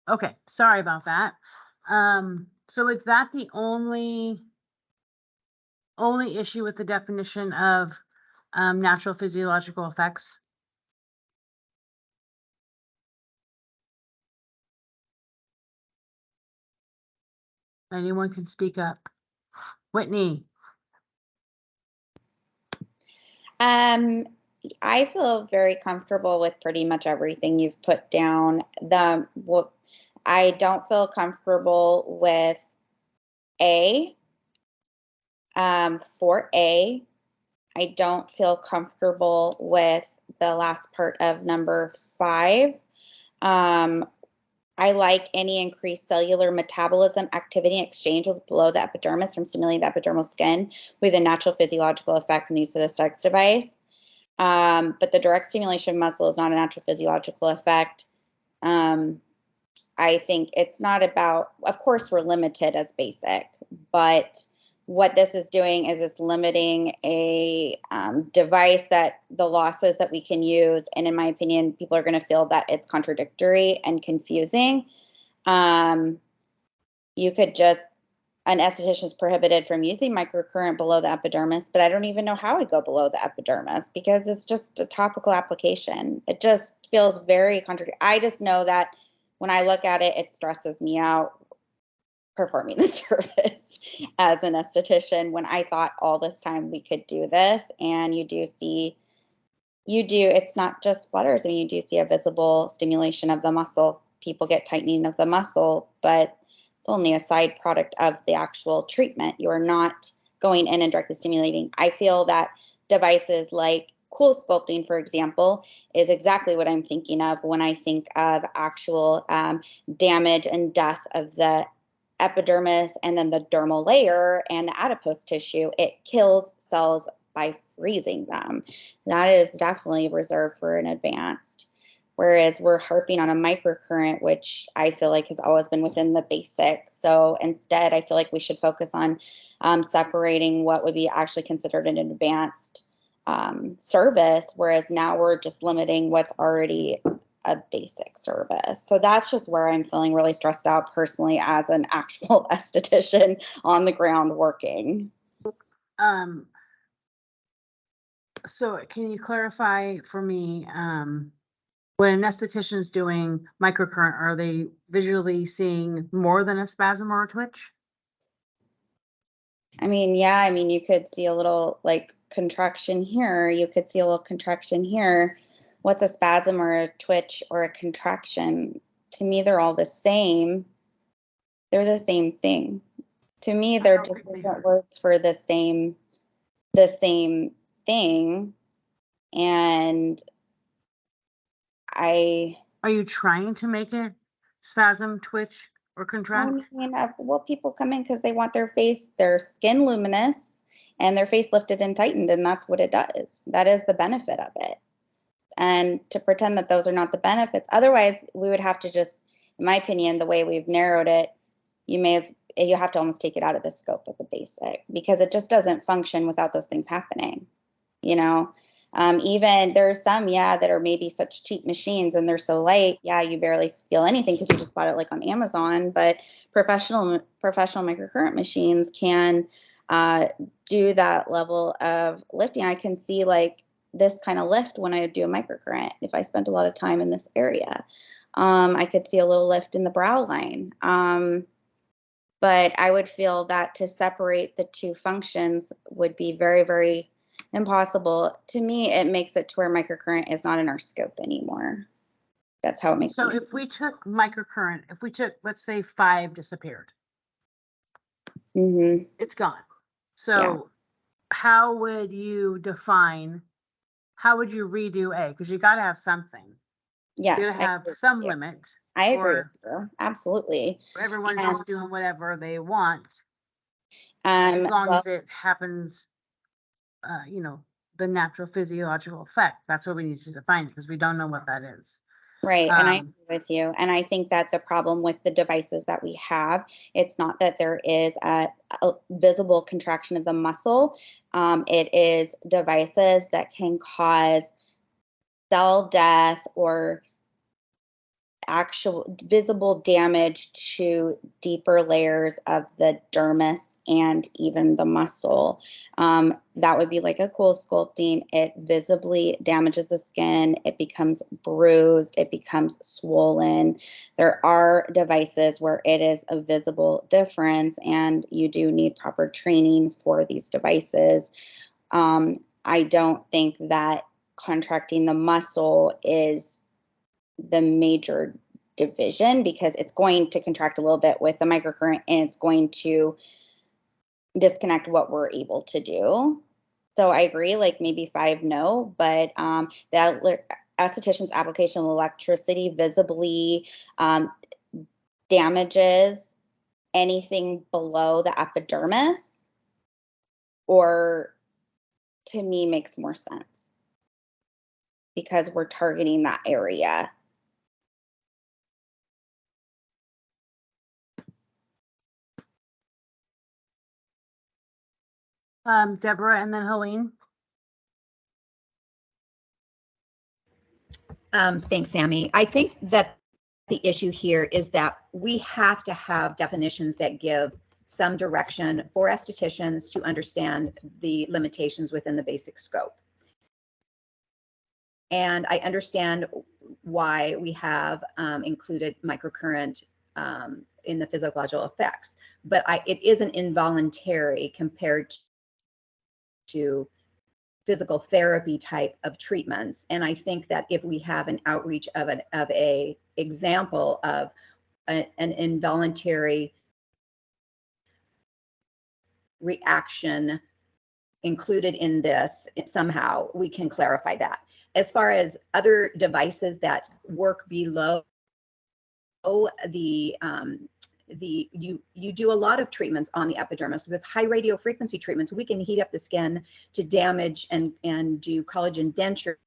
Okay, sorry about that. So is that the only issue with the definition of natural physiological effects? Anyone can speak up. Whitney. I feel very comfortable with pretty much everything you've put down. I don't feel comfortable with A. For A, I don't feel comfortable with the last part of number 5. I like any increased cellular metabolism, activity, and exchange with below the epidermis from stimulating the epidermal skin with a natural physiological effect from the use of the Stark's device. But the direct stimulation of muscle is not a natural physiological effect. I think it's not about, of course, we're limited as basic, but what this is doing is it's limiting a device that the losses that we can use. And in my opinion, people are going to feel that it's contradictory and confusing. You could just, an esthetician is prohibited from using microcurrent below the epidermis, but I don't even know how I'd go below the epidermis because it's just a topical application. It just feels very contradictory. I just know that when I look at it, it stresses me out performing the service as an esthetician when I thought all this time we could do this. And it's not just flutters. I mean, you do see a visible stimulation of the muscle. People get tightening of the muscle, but it's only a side product of the actual treatment. You are not going in and directly stimulating. I feel that devices like cool sculpting, for example, is exactly what I'm thinking of when I think of actual damage and death of the epidermis and then the dermal layer and the adipose tissue. It kills cells by freezing them. That is definitely reserved for an advanced. Whereas we're harping on a microcurrent, which I feel like has always been within the basic. So instead, I feel like we should focus on separating what would be actually considered an advanced service, whereas now we're just limiting what's already a basic service. So that's just where I'm feeling really stressed out personally as an actual esthetician on the ground working. So can you clarify for me, when an esthetician is doing microcurrent, are they visually seeing more than a spasm or a twitch? I mean, yeah, I mean, you could see a little like contraction here. You could see a little contraction here. What's a spasm or a twitch or a contraction? To me, they're all the same. They're the same thing. To me, they're just different words for the same thing. And are you trying to make it spasm, twitch, or contract? I mean, well, people come in because they want their skin luminous and their face lifted and tightened, and that's what it does. That is the benefit of it. And to pretend that those are not the benefits, otherwise we would have to just, in my opinion, the way we've narrowed it, you have to almost take it out of the scope of the basic because it just doesn't function without those things happening. You know, even there's some, that are maybe such cheap machines and they're so light. Yeah, you barely feel anything because you just bought it like on Amazon. But professional microcurrent machines can do that level of lifting. I can see like this kind of lift when I do a microcurrent. If I spent a lot of time in this area, I could see a little lift in the brow line. But I would feel that to separate the two functions would be very, very impossible. To me, it makes it to where microcurrent is not in our scope anymore. That's how it makes So if we took microcurrent, let's say 5 disappeared. Mm-hmm. It's gone. So how would you redo A? Because you got to have something. Yes. You have some limit. I agree with you. Absolutely. Everyone's just doing whatever they want. As long as it happens, the natural physiological effect. That's what we need to define because we don't know what that is. Right. And I agree with you. And I think that the problem with the devices that we have, it's not that there is a visible contraction of the muscle. It is devices that can cause cell death or actual visible damage to deeper layers of the dermis and even the muscle. That would be like a cool sculpting. It visibly damages the skin. It becomes bruised. It becomes swollen. There are devices where it is a visible difference, and you do need proper training for these devices. I don't think that contracting the muscle is the major division, because it's going to contract a little bit with the microcurrent and it's going to disconnect what we're able to do. So I agree, like maybe 5, no, but the esthetician's application of electricity visibly damages anything below the epidermis, or to me makes more sense because we're targeting that area. Deborah and then Helene. Thanks, Sammy. I think that the issue here is that we have to have definitions that give some direction for estheticians to understand the limitations within the basic scope. And I understand why we have included microcurrent in the physiological effects, but it isn't involuntary compared to physical therapy type of treatments. And I think that if we have an outreach of a example of an involuntary reaction included in this, somehow we can clarify that. As far as other devices that work below the you do a lot of treatments on the epidermis. With high radio frequency treatments, we can heat up the skin to damage and do collagen denturing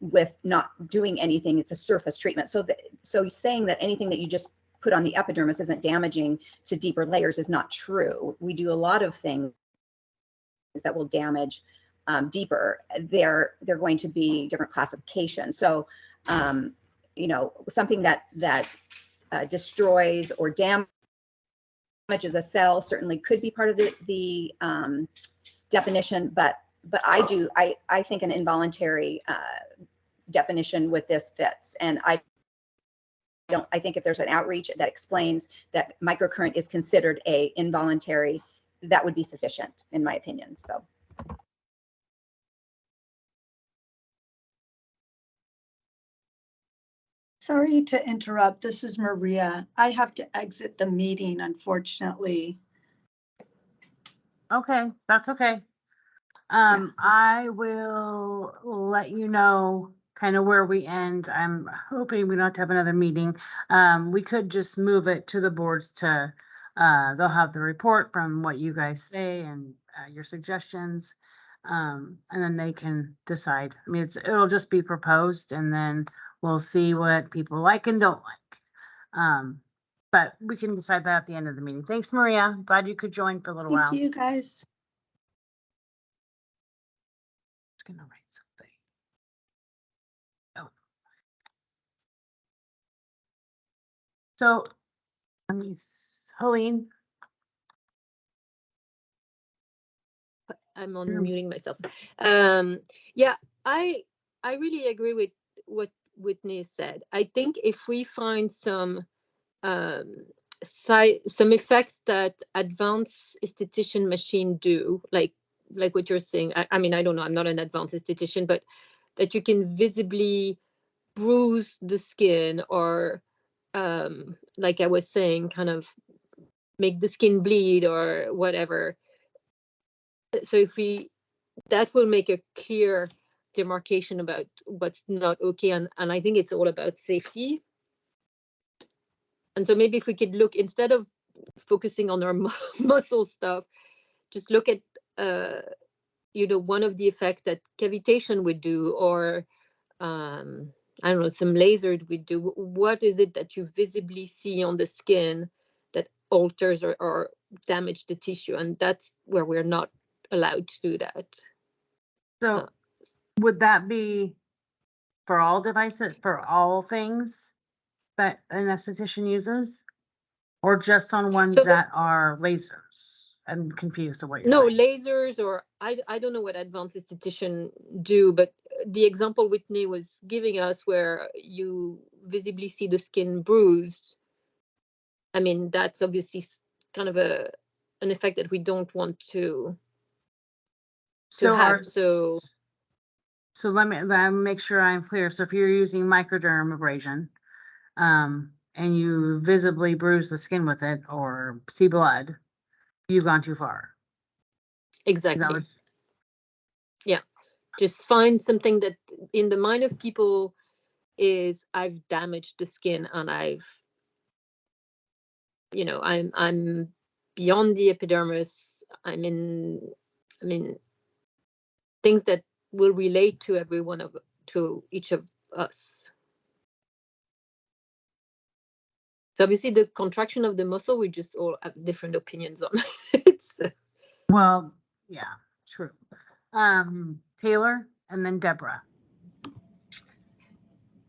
with not doing anything. It's a surface treatment. So saying that anything that you just put on the epidermis isn't damaging to deeper layers is not true. We do a lot of things that will damage deeper. They're going to be different classifications. So something that destroys or damages a cell certainly could be part of the definition, but I think an involuntary definition with this fits. And I think if there's an outreach that explains that microcurrent is considered a involuntary, that would be sufficient in my opinion. So. Sorry to interrupt. This is Maria. I have to exit the meeting, unfortunately. Okay, that's okay. I will let you know kind of where we end. I'm hoping we don't have to have another meeting. We could just move it to the boards to, they'll have the report from what you guys say and your suggestions. And then they can decide. I mean, it'll just be proposed and then we'll see what people like and don't like. But we can decide that at the end of the meeting. Thanks, Maria. Glad you could join for a little while. Thank you, guys. Gonna write something. Oh. So, Helene. I'm unmuting myself. Yeah, I really agree with what Whitney said. I think if we find some effects that advanced esthetician machine do, like what you're saying, I mean, I don't know, I'm not an advanced esthetician, but that you can visibly bruise the skin or like I was saying, kind of make the skin bleed or whatever. So that will make a clear demarcation about what's not okay. And I think it's all about safety. And so maybe if we could look, instead of focusing on our muscle stuff, just look at, one of the effects that cavitation would do, or I don't know, some laser would do. What is it that you visibly see on the skin that alters or damage the tissue? And that's where we're not allowed to do that. So would that be for all devices, for all things that an esthetician uses? Or just on ones So- that are lasers? I'm confused of what you're No, saying. lasers, or I don't know what advanced esthetician do, but the example Whitney was giving us where you visibly see the skin bruised, I mean, that's obviously kind of an effect that we don't want to have. So let me make sure I'm clear. So if you're using microderm abrasion, and you visibly bruise the skin with it or see blood, you've gone too far. Is that exactly. what- Yeah. Just find something that in the mind of people is I've damaged the skin and I'm beyond the epidermis. I mean things that will relate to to each of us. So obviously the contraction of the muscle, we just all have different opinions on it. So. Well, yeah, true. Taylor and then Deborah.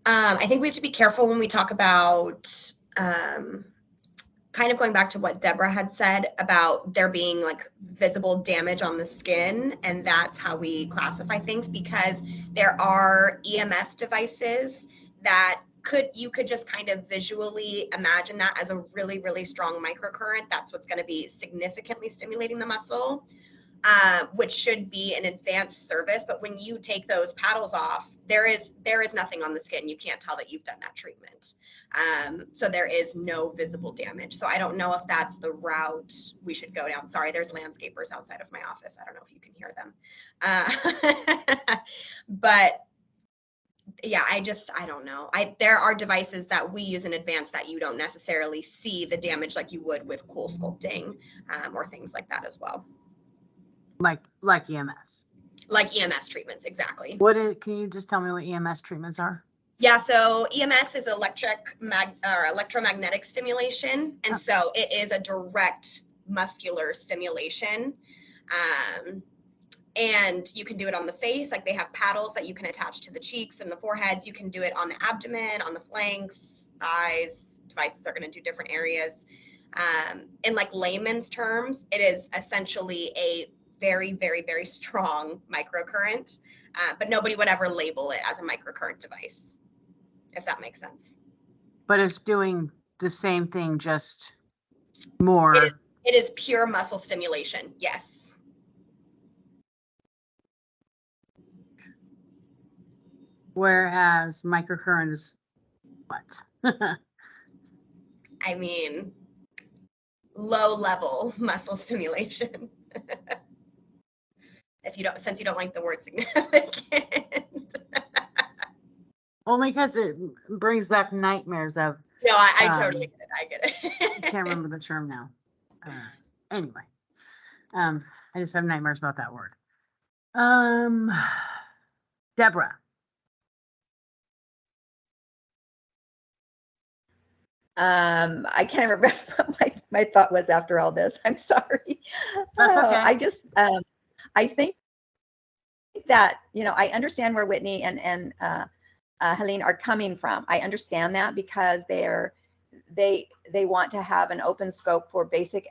I think we have to be careful when we talk about kind of going back to what Deborah had said about there being like visible damage on the skin, and that's how we classify things, because there are EMS devices that you could just kind of visually imagine that as a really, really strong microcurrent. That's what's going to be significantly stimulating the muscle, which should be an advanced service. But when you take those paddles off, there is nothing on the skin. You can't tell that you've done that treatment. So there is no visible damage. So I don't know if that's the route we should go down. Sorry, there's landscapers outside of my office. I don't know if you can hear them. But yeah, I don't know. There are devices that we use in advance that you don't necessarily see the damage like you would with cool sculpting, or things like that as well. Like EMS. Like EMS treatments, exactly. Can you just tell me what EMS treatments are? Yeah, so EMS is electromagnetic stimulation. And so it is a direct muscular stimulation. And you can do it on the face, like they have paddles that you can attach to the cheeks and the foreheads. You can do it on the abdomen, on the flanks, eyes. Devices are going to do different areas. In like layman's terms, it is essentially a very, very, very strong microcurrent, but nobody would ever label it as a microcurrent device, if that makes sense. But it's doing the same thing, just more. It is pure muscle stimulation, yes. Whereas microcurrent is what? I mean, low level muscle stimulation. Since you don't like the word significant. Only because it brings back nightmares of. No, I totally get it. I get it. I can't remember the term now. Anyway, I just have nightmares about that word. Deborah. I can't remember what my thought was after all this. I'm sorry. That's okay. I think that, I understand where Whitney and Helene are coming from. I understand that because they want to have an open scope for basic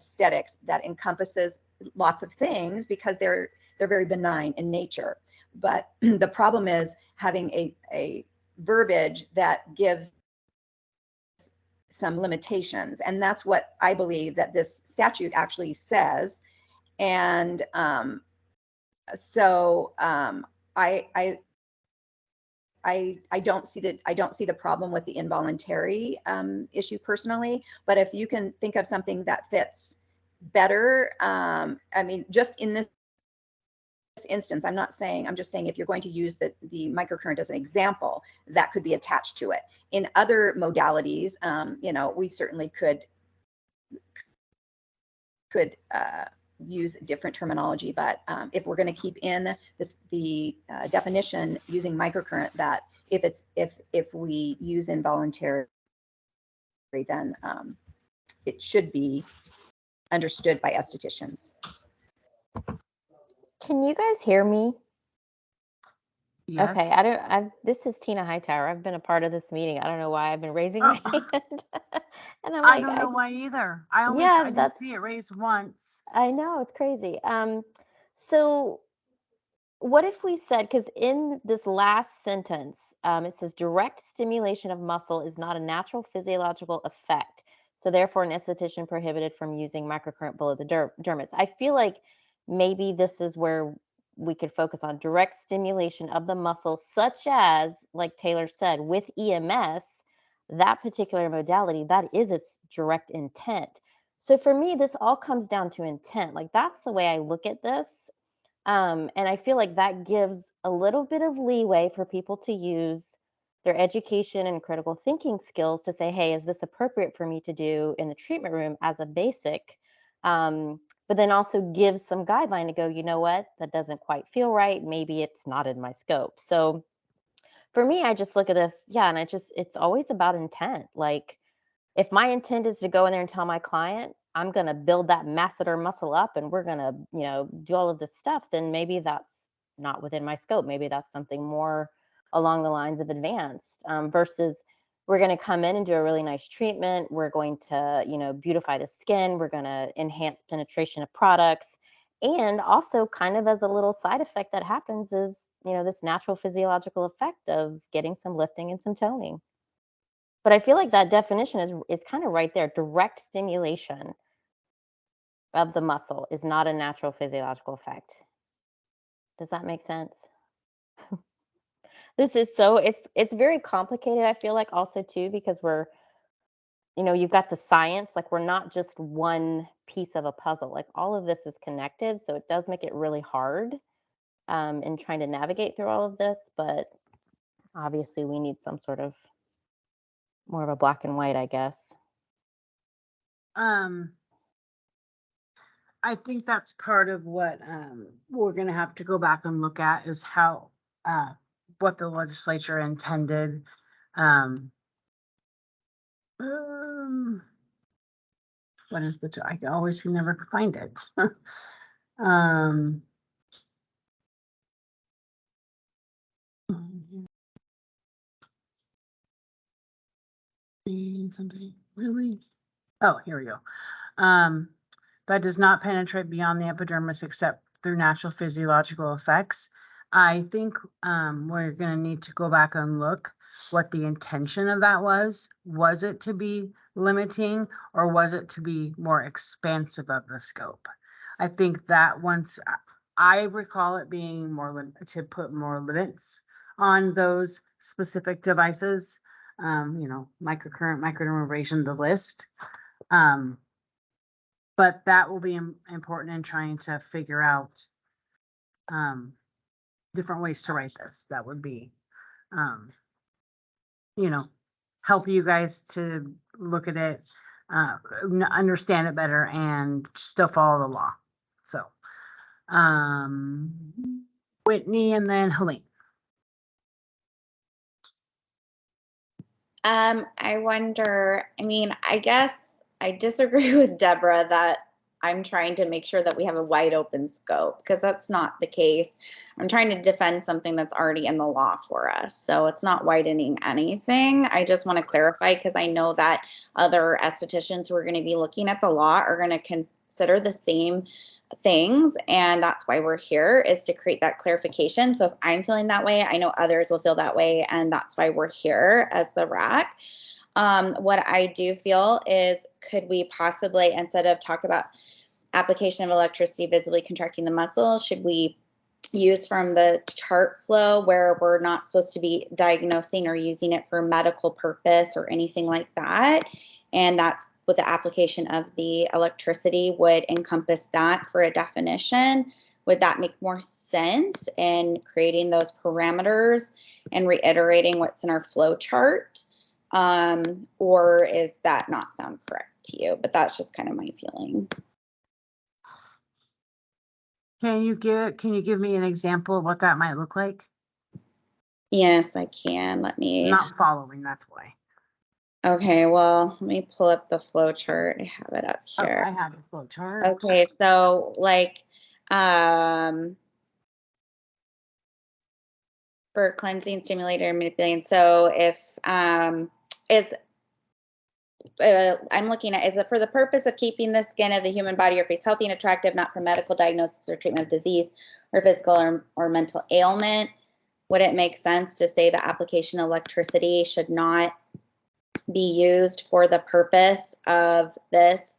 aesthetics that encompasses lots of things because they're very benign in nature. But the problem is having a verbiage that gives some limitations, and that's what I believe that this statute actually says. And so I don't see the problem with the involuntary issue personally. But if you can think of something that fits better, I mean, just in this instance, I'm just saying if you're going to use the microcurrent as an example, that could be attached to it. In other modalities, we certainly could use different terminology, but if we're going to keep in the definition using microcurrent, that if we use involuntary, then it should be understood by estheticians. Can you guys hear me? Yes. Okay, this is Tina Hightower. I've been a part of this meeting. I don't know why I've been raising my Oh, hand. And I'm I like, don't I know just, why either. I yeah, didn't that's, see it raised once. I know, it's crazy. So what if we said, because in this last sentence, it says direct stimulation of muscle is not a natural physiological effect. So therefore, an esthetician prohibited from using microcurrent below the dermis. I feel like maybe this is where we could focus on direct stimulation of the muscle, such as, like Taylor said, with EMS, that particular modality, that is its direct intent. So for me, this all comes down to intent. Like, that's the way I look at this. And I feel like that gives a little bit of leeway for people to use their education and critical thinking skills to say, hey, is this appropriate for me to do in the treatment room as a basic? But then also give some guideline to go, you know what, that doesn't quite feel right. Maybe it's not in my scope. So for me, I just look at this, yeah, and it's always about intent. Like, if my intent is to go in there and tell my client, I'm going to build that masseter muscle up and we're going to, do all of this stuff, then maybe that's not within my scope. Maybe that's something more along the lines of advanced, versus we're going to come in and do a really nice treatment. We're going to, beautify the skin. We're going to enhance penetration of products. And also, kind of as a little side effect that happens is, this natural physiological effect of getting some lifting and some toning. But I feel like that definition is kind of right there. Direct stimulation of the muscle is not a natural physiological effect. Does that make sense? This is it's very complicated, I feel like, also too, because you've got the science, like, we're not just one piece of a puzzle. Like, all of this is connected, so it does make it really hard in trying to navigate through all of this. But obviously we need some sort of more of a black and white, I guess. I think that's part of what we're going to have to go back and look at is how what the legislature intended. What is I always can never find it. Somebody really? Oh, here we go. That does not penetrate beyond the epidermis except through natural physiological effects. I think we're going to need to go back and look what the intention of that was. Was it to be limiting, or was it to be more expansive of the scope? I think that once I recall it being more to put more limits on those specific devices, microcurrent, microdermabrasion, the list. But that will be important in trying to figure out different ways to write this. That would be, help you guys to look at it, understand it better, and still follow the law. So, Whitney and then Helene. I wonder, I guess I disagree with Deborah that I'm trying to make sure that we have a wide open scope, because that's not the case. I'm trying to defend something that's already in the law for us. So it's not widening anything. I just want to clarify, because I know that other estheticians who are going to be looking at the law are going to consider the same things, and that's why we're here, is to create that clarification. So if I'm feeling that way, I know others will feel that way, and that's why we're here as the RAC. What I do feel is, could we possibly, instead of talk about application of electricity visibly contracting the muscle, should we use from the chart flow, where we're not supposed to be diagnosing or using it for medical purpose or anything like that? And that's what the application of the electricity would encompass that for a definition. Would that make more sense in creating those parameters and reiterating what's in our flow chart? Or is that not sound correct to you? But that's just kind of my feeling. Can you give me an example of what that might look like? Yes, I can. Let me. Not following, that's why. Okay, well, let me pull up the flow chart. I have it up here. Oh, I have a flow chart. Okay, so like, For cleansing, stimulating, or manipulating. So if I'm looking at, is it for the purpose of keeping the skin of the human body or face healthy and attractive, not for medical diagnosis or treatment of disease or physical or mental ailment? Would it make sense to say the application of electricity should not be used for the purpose of this,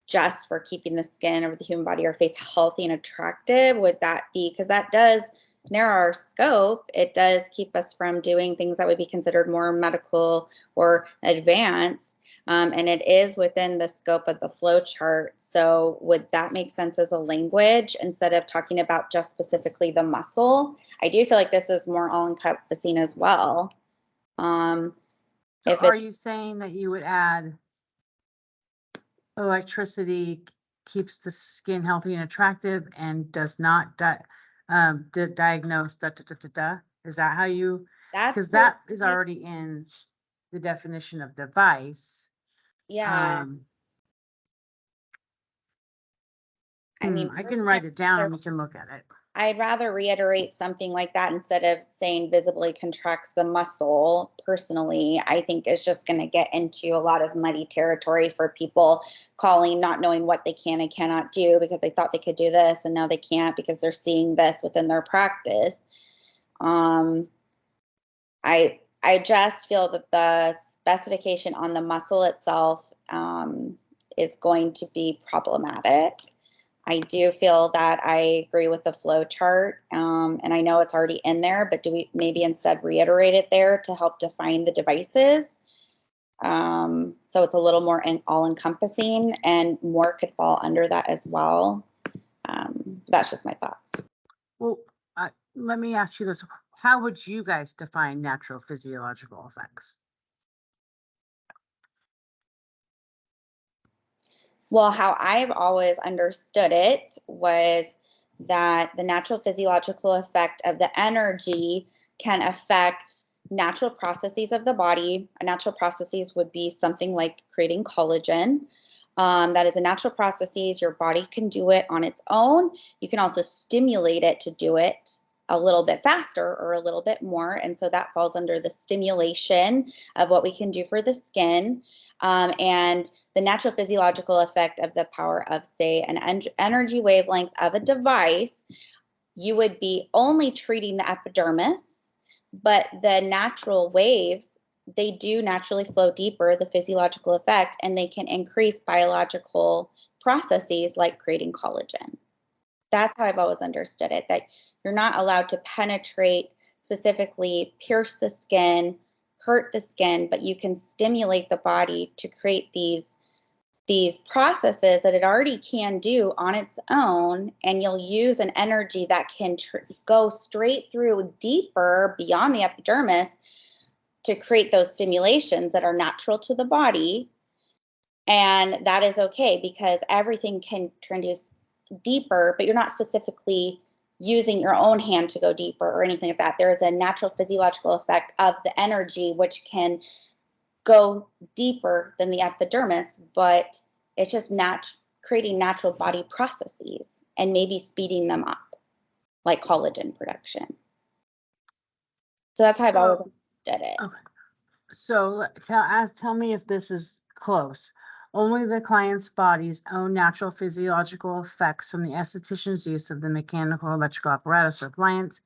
just for keeping the skin of the human body or face healthy and attractive? Would that be, because that does narrow our scope. It does keep us from doing things that would be considered more medical or advanced. And it is within the scope of the flow chart. So would that make sense as a language instead of talking about just specifically the muscle? I do feel like this is more all-encompassing as well. So are you saying that you would add electricity keeps the skin healthy and attractive and does not diagnose Is that how you? Because that is already in the definition of device. Yeah. I mean, I can write it down and we can look at it. I'd rather reiterate something like that instead of saying visibly contracts the muscle. Personally, I think it's just going to get into a lot of muddy territory for people calling, not knowing what they can and cannot do because they thought they could do this and now they can't because they're seeing this within their practice. I just feel that the specification on the muscle itself is going to be problematic. I do feel that I agree with the flow chart, and I know it's already in there, but do we maybe instead reiterate it there to help define the devices? So it's a little more all-encompassing, and more could fall under that as well. That's just my thoughts. Well, let me ask you this. How would you guys define natural physiological effects? Well, how I've always understood it was that the natural physiological effect of the energy can affect natural processes of the body. Natural processes would be something like creating collagen. That is a natural processes. Your body can do it on its own. You can also stimulate it to do it a little bit faster or a little bit more. And so that falls under the stimulation of what we can do for the skin. And the natural physiological effect of the power of, say, an energy wavelength of a device, you would be only treating the epidermis, but the natural waves, they do naturally flow deeper, the physiological effect, and they can increase biological processes like creating collagen. That's how I've always understood it, that you're not allowed to penetrate, specifically pierce the skin, hurt the skin, but you can stimulate the body to create these processes that it already can do on its own, and you'll use an energy that can go straight through deeper beyond the epidermis to create those stimulations that are natural to the body. And that is okay because everything can transduce deeper, but you're not specifically using your own hand to go deeper or anything like that. There is a natural physiological effect of the energy which can go deeper than the epidermis, but it's just creating natural body processes and maybe speeding them up, like collagen production. So that's how I've always did it. Okay. So tell me if this is close. Only the client's body's own natural physiological effects from the esthetician's use of the mechanical electrical apparatus or appliance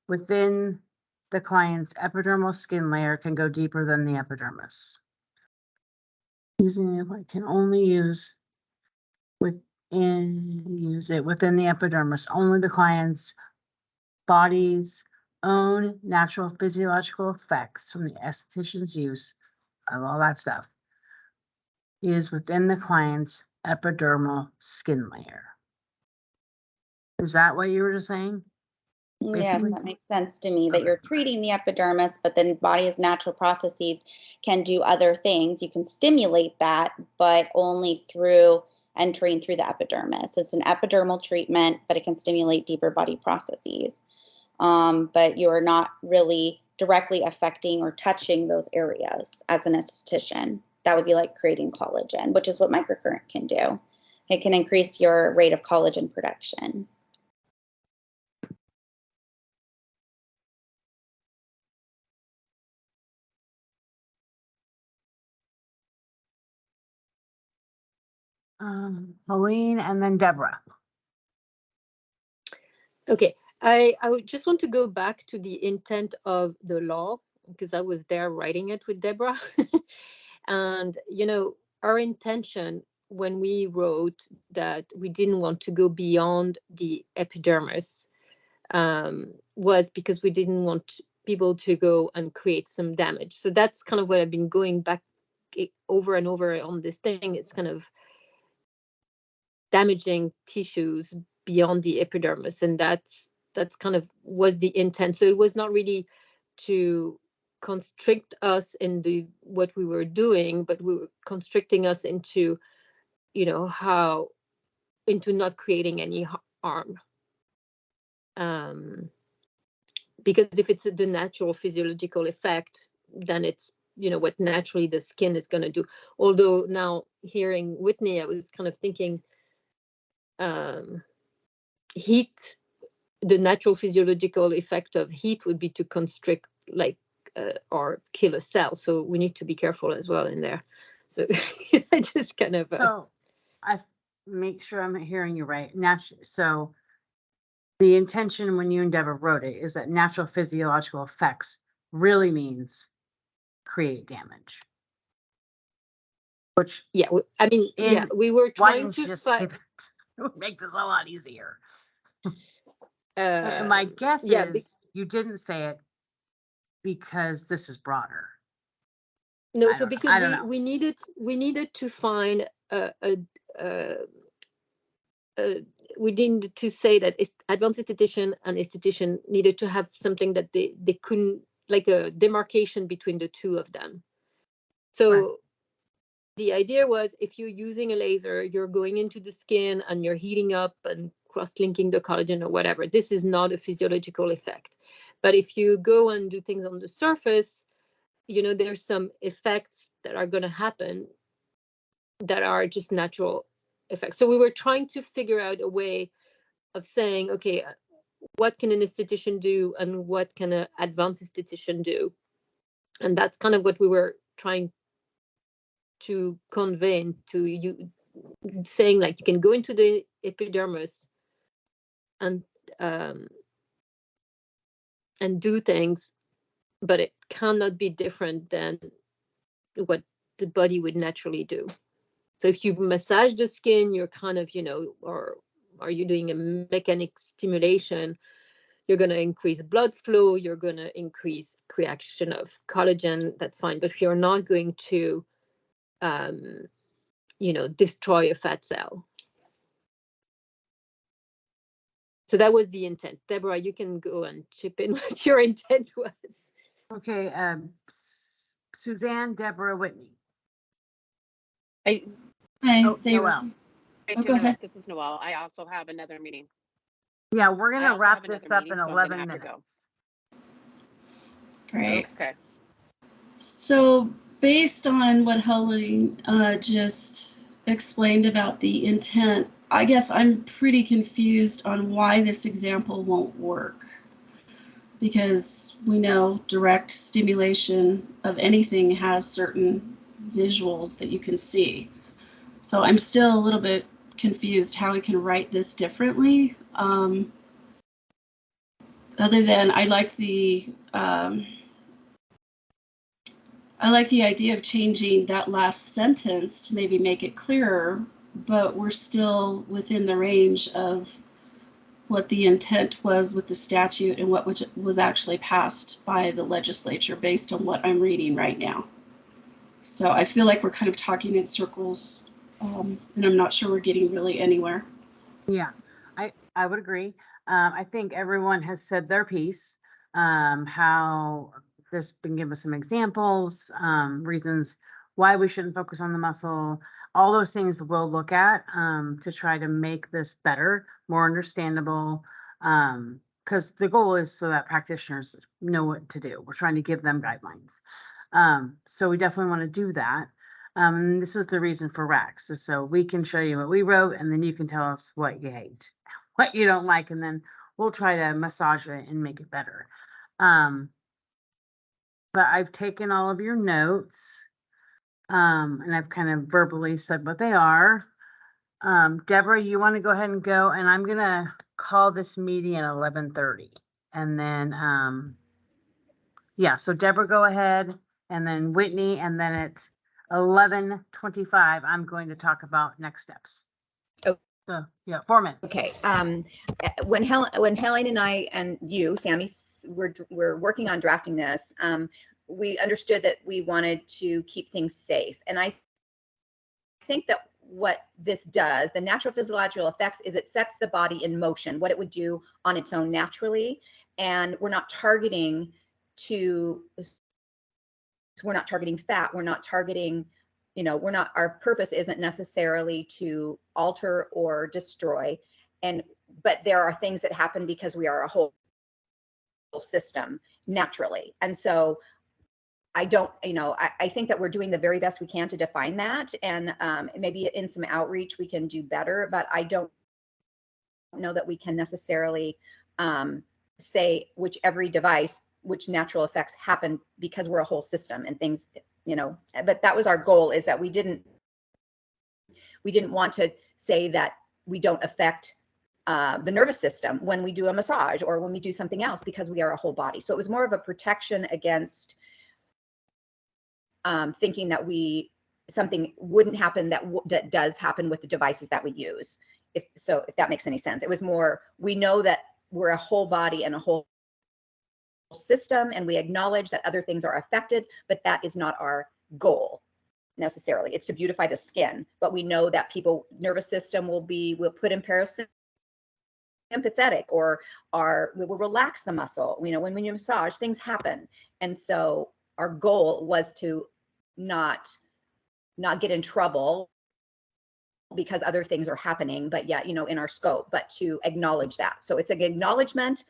within the client's epidermal skin layer can go deeper than the epidermis. Using it can only use it within the epidermis. Only the client's body's own natural physiological effects from the esthetician's use of all that stuff is within the client's epidermal skin layer. Is that what you were just saying? Yes, that makes sense to me, that you're treating the epidermis, but then body's natural processes can do other things. You can stimulate that, but only through entering through the epidermis. It's an epidermal treatment, but it can stimulate deeper body processes. But you're not really directly affecting or touching those areas as an esthetician. That would be like creating collagen, which is what microcurrent can do. It can increase your rate of collagen production. Helene and then Deborah. Okay, I would just want to go back to the intent of the law, because I was there writing it with Deborah. And, you know, our intention when we wrote that we didn't want to go beyond the epidermis was because we didn't want people to go and create some damage. So that's kind of what I've been going back over and over on this thing. It's kind of damaging tissues beyond the epidermis, and that's kind of was the intent. So it was not really to constrict us in the what we were doing, but we were constricting us into, you know, how into not creating any harm. Because if it's the natural physiological effect, then it's, you know, what naturally the skin is going to do. Although now hearing Whitney, I was kind of thinking heat, the natural physiological effect of heat would be to constrict, like, or kill a cell. So we need to be careful as well in there. So I just kind of. So I make sure I'm hearing you right. So the intention when you and Deborah wrote it is that natural physiological effects really means create damage. Which, yeah, I mean, yeah, we were trying to fight. It would make this a lot easier. And my guess is you didn't say it because this is broader. No, so because we needed to find we needed to say that advanced esthetician and esthetician needed to have something that they couldn't, like a demarcation between the two of them. So right. The idea was, if you're using a laser, you're going into the skin and you're heating up and cross-linking the collagen or whatever. This is not a physiological effect. But if you go and do things on the surface, you know, there's some effects that are going to happen that are just natural effects. So we were trying to figure out a way of saying, okay, what can an esthetician do and what can an advanced esthetician do? And that's kind of what we were trying to convey to you, saying, like, you can go into the epidermis and do things, but it cannot be different than what the body would naturally do. So if you massage the skin, you're kind of, you know, or are you doing a mechanic stimulation, you're going to increase blood flow, you're going to increase creation of collagen, that's fine. But if you're not going to, you know, destroy a fat cell. So that was the intent. Deborah, you can go and chip in what your intent was. Okay, Suzanne, Deborah, Whitney. Hi, Noelle. Go ahead. This is Noelle. I also have another meeting. Yeah, we're going to wrap this up in 11 minutes. Great. Okay. So based on what Helen just explained about the intent, I guess I'm pretty confused on why this example won't work. Because we know direct stimulation of anything has certain visuals that you can see. So I'm still a little bit confused how we can write this differently. Other than I like the idea of changing that last sentence to maybe make it clearer, but we're still within the range of what the intent was with the statute and what was actually passed by the legislature based on what I'm reading right now. So I feel like we're kind of talking in circles, and I'm not sure we're getting really anywhere. Yeah, I would agree. I think everyone has said their piece, how this been given some examples, reasons why we shouldn't focus on the muscle. All those things we'll look at to try to make this better, more understandable, because the goal is so that practitioners know what to do. We're trying to give them guidelines. So we definitely want to do that. This is the reason for RACs, so we can show you what we wrote, and then you can tell us what you hate, what you don't like, and then we'll try to massage it and make it better. But I've taken all of your notes, and I've kind of verbally said what they are. Deborah, you want to go ahead and go, and I'm gonna call this meeting at 11:30. And then, yeah, so Deborah, go ahead, and then Whitney, and then at 11:25, I'm going to talk about next steps. Oh. So, yeah, 4 minutes. Okay. When Helen and I and you, Sammy, were working on drafting this, we understood that we wanted to keep things safe. And I think that what this does, the natural physiological effects, is it sets the body in motion, what it would do on its own naturally. And we're not targeting fat. We're not targeting, our purpose isn't necessarily to alter or destroy. But there are things that happen because we are a whole system naturally. And so I think that we're doing the very best we can to define that. And maybe in some outreach we can do better, but I don't know that we can necessarily say which natural effects happen, because we're a whole system and things, but that was our goal, is that we didn't want to say that we don't affect the nervous system when we do a massage or when we do something else, because we are a whole body. So it was more of a protection against thinking that something wouldn't happen that does happen with the devices that we use. If that makes any sense. It was more, we know that we're a whole body and a whole system, and we acknowledge that other things are affected, but that is not our goal necessarily. It's to beautify the skin, but we know that nervous system will put in parasympathetic, or we will relax the muscle. When you massage, things happen. And so our goal was to not get in trouble because other things are happening, but yet, in our scope, but to acknowledge that. So it's an acknowledgement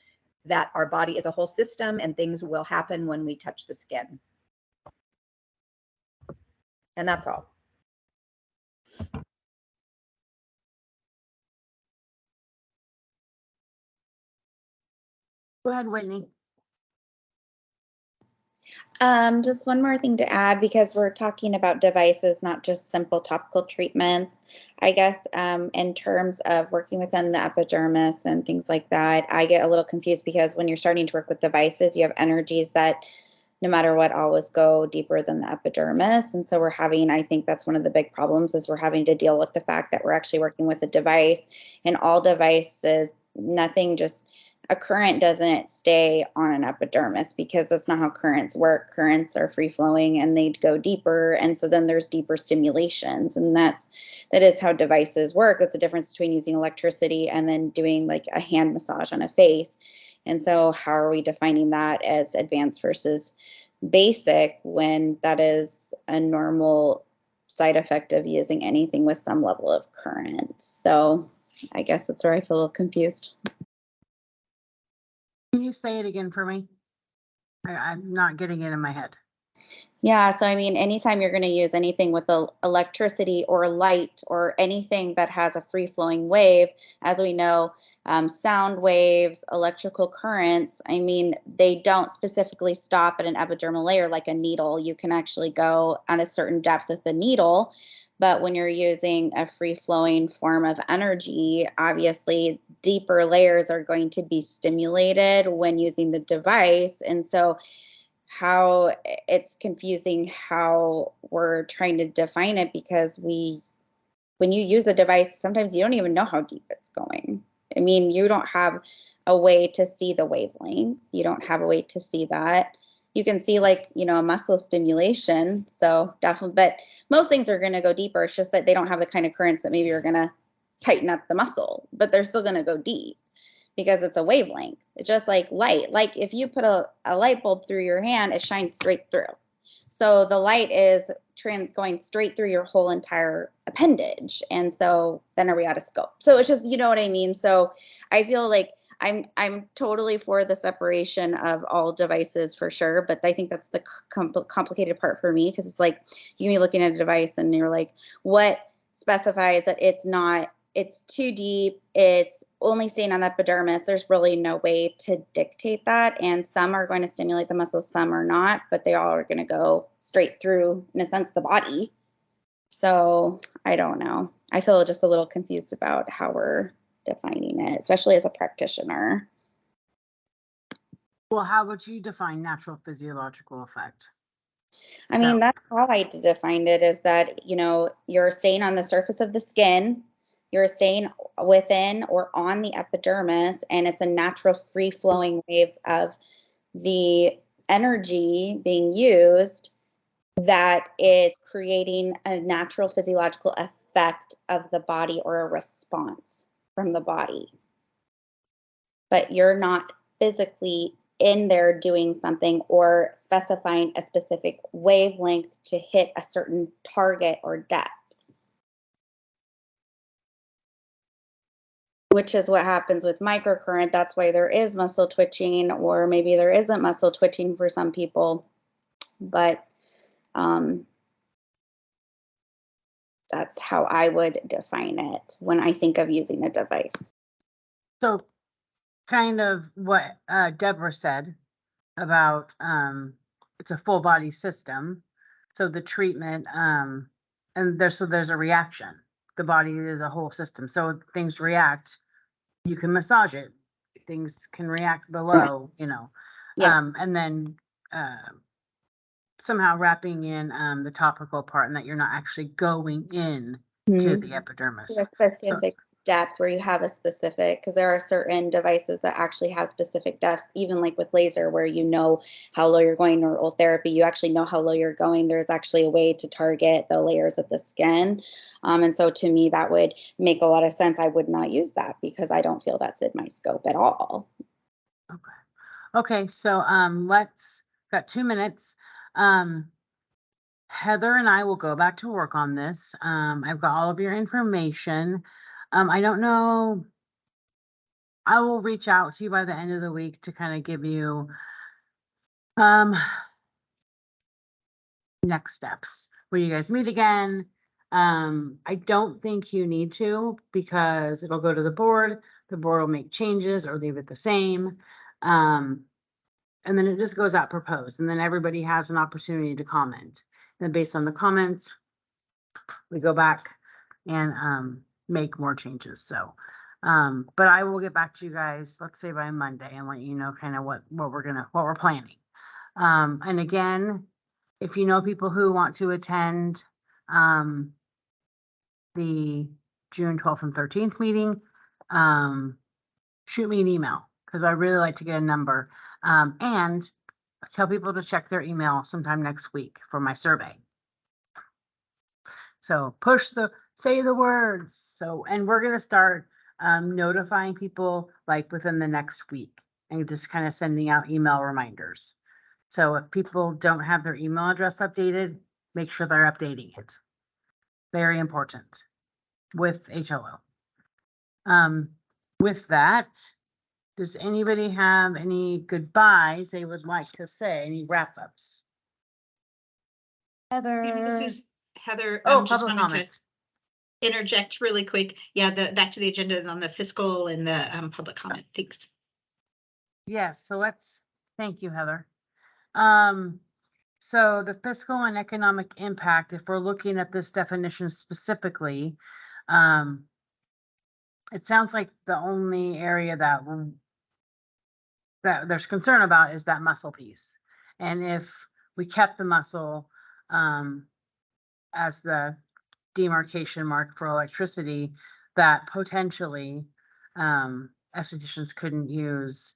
that our body is a whole system and things will happen when we touch the skin. And that's all. Go ahead, Whitney. Just one more thing to add, because we're talking about devices, not just simple topical treatments. I guess in terms of working within the epidermis and things like that, I get a little confused, because when you're starting to work with devices, you have energies that, no matter what, always go deeper than the epidermis. And so I think that's one of the big problems, is we're having to deal with the fact that we're actually working with a device, and all devices, a current doesn't stay on an epidermis, because that's not how currents work. Currents are free flowing and they go deeper. And so then there's deeper stimulations, and that is how devices work. That's the difference between using electricity and then doing like a hand massage on a face. And so how are we defining that as advanced versus basic, when that is a normal side effect of using anything with some level of current? So I guess that's where I feel a little confused. Can you say it again for me? I'm not getting it in my head. Yeah, so I mean, anytime you're going to use anything with electricity or light or anything that has a free-flowing wave, as we know, sound waves, electrical currents, I mean, they don't specifically stop at an epidermal layer like a needle. You can actually go at a certain depth with the needle. But when you're using a free-flowing form of energy, obviously deeper layers are going to be stimulated when using the device. And so how it's confusing how we're trying to define it, because when you use a device, sometimes you don't even know how deep it's going. I mean, you don't have a way to see the wavelength. You don't have a way to see that. You can see a muscle stimulation. So definitely, but most things are going to go deeper. It's just that they don't have the kind of currents that maybe are going to tighten up the muscle, but they're still going to go deep, because it's a wavelength. It's just like light. Like if you put a light bulb through your hand, it shines straight through. So the light is going straight through your whole entire appendage. And so then are we out of scope? So it's just, you know what I mean? So I feel like I'm totally for the separation of all devices for sure. But I think that's the complicated part for me, because it's like you can be looking at a device and you're like, what specifies that it's too deep, it's only staying on the epidermis? There's really no way to dictate that. And some are going to stimulate the muscles, some are not, but they all are going to go straight through, in a sense, the body. So I don't know. I feel just a little confused about how we're defining it, especially as a practitioner. Well, how would you define natural physiological effect? I mean, that's how I defined it, is that, you know, you're staying on the surface of the skin, you're staying within or on the epidermis, and it's a natural free flowing waves of the energy being used that is creating a natural physiological effect of the body or a response from the body. But you're not physically in there doing something or specifying a specific wavelength to hit a certain target or depth. Which is what happens with microcurrent. That's why there is muscle twitching, or maybe there isn't muscle twitching for some people. But that's how I would define it when I think of using a device. So kind of what Deborah said about it's a full body system. So the treatment and there's a reaction. The body is a whole system. So things react. You can massage it. Things can react below, you know. Yeah. And then somehow wrapping in the topical part, and that you're not actually going in to the epidermis. A specific depth where you have a specific, because there are certain devices that actually have specific depths, even like with laser, where you know how low you're going, or oral therapy, you actually know how low you're going. There's actually a way to target the layers of the skin. And so to me, that would make a lot of sense. I would not use that because I don't feel that's in my scope at all. Okay, so let's got 2 minutes. Heather and I will go back to work on this. I've got all of your information. I don't know. I will reach out to you by the end of the week to kind of give you next steps. Will you guys meet again? I don't think you need to, because it'll go to the board. The board will make changes or leave it the same. And then it just goes out proposed, and then everybody has an opportunity to comment. And based on the comments, we go back and make more changes. So, but I will get back to you guys, let's say by Monday, and let you know kind of what we're planning. And again, if you know people who want to attend the June 12th and 13th meeting, shoot me an email, because I really like to get a number. And tell people to check their email sometime next week for my survey. So say the words. So, and we're going to start notifying people like within the next week, and just kind of sending out email reminders. So if people don't have their email address updated, make sure they're updating it. Very important with HLO. With that, does anybody have any goodbyes they would like to say? Any wrap-ups? Heather. This is Heather. Oh, Just public wanting comment. to interject really quick. Yeah, back to the agenda on the fiscal and the public comment. Thanks. Yes, so thank you, Heather. So the fiscal and economic impact, if we're looking at this definition specifically, it sounds like the only area that there's concern about is that muscle piece. And if we kept the muscle as the demarcation mark for electricity, that potentially estheticians couldn't use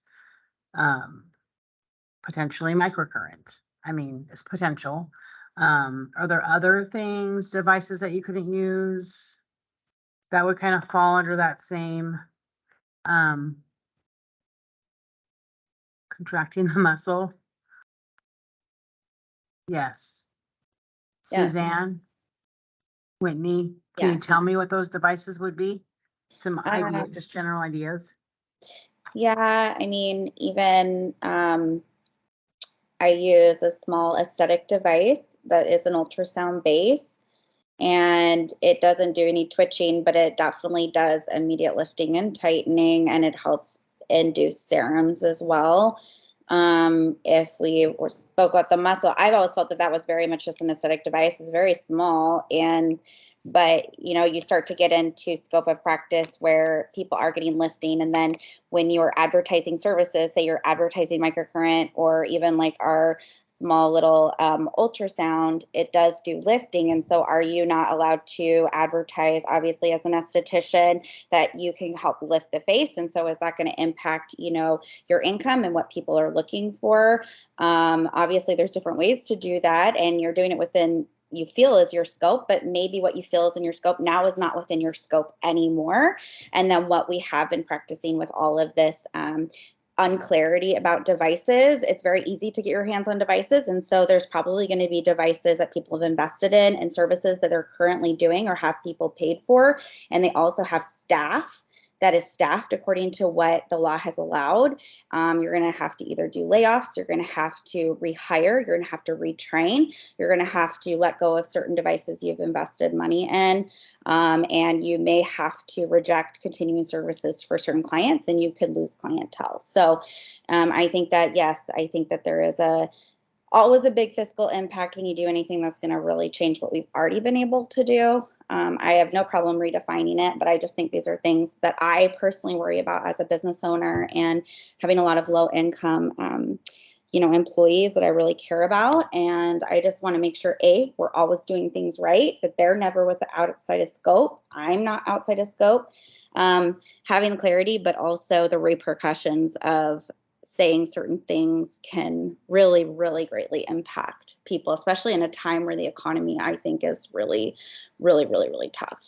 potentially microcurrent. I mean, it's potential. Are there other things, devices that you couldn't use that would kind of fall under that same contracting the muscle? Yes. Yeah. Suzanne, Whitney, can you tell me what those devices would be? Some idea, just general ideas. Yeah, I mean, even I use a small aesthetic device that is an ultrasound base, and it doesn't do any twitching, but it definitely does immediate lifting and tightening, and it helps induce serums as well. If we spoke about the muscle, I've always felt that was very much just an aesthetic device. It's very small, and But, you know, you start to get into scope of practice where people are getting lifting. And then when you're advertising services, say you're advertising microcurrent, or even like our small little ultrasound, it does do lifting. And so are you not allowed to advertise, obviously, as an esthetician, that you can help lift the face? And so is that going to impact, you know, your income and what people are looking for? Obviously, there's different ways to do that, and you're doing it within you feel is your scope, but maybe what you feel is in your scope now is not within your scope anymore. And then what we have been practicing with all of this unclarity about devices, it's very easy to get your hands on devices. And so there's probably going to be devices that people have invested in and services that they're currently doing or have people paid for. And they also have staff that is staffed according to what the law has allowed. You're going to have to either do layoffs, you're going to have to rehire, you're going to have to retrain, you're going to have to let go of certain devices you've invested money in, and you may have to reject continuing services for certain clients, and you could lose clientele. So I think that, yes, I think that there is always a big fiscal impact when you do anything that's going to really change what we've already been able to do. I have no problem redefining it, but I just think these are things that I personally worry about as a business owner, and having a lot of low income, you know, employees that I really care about. And I just want to make sure, A, we're always doing things right, that they're never outside of scope. I'm not outside of scope. Having clarity, but also the repercussions of saying certain things can really, really greatly impact people, especially in a time where the economy, I think, is really, really, really, really tough.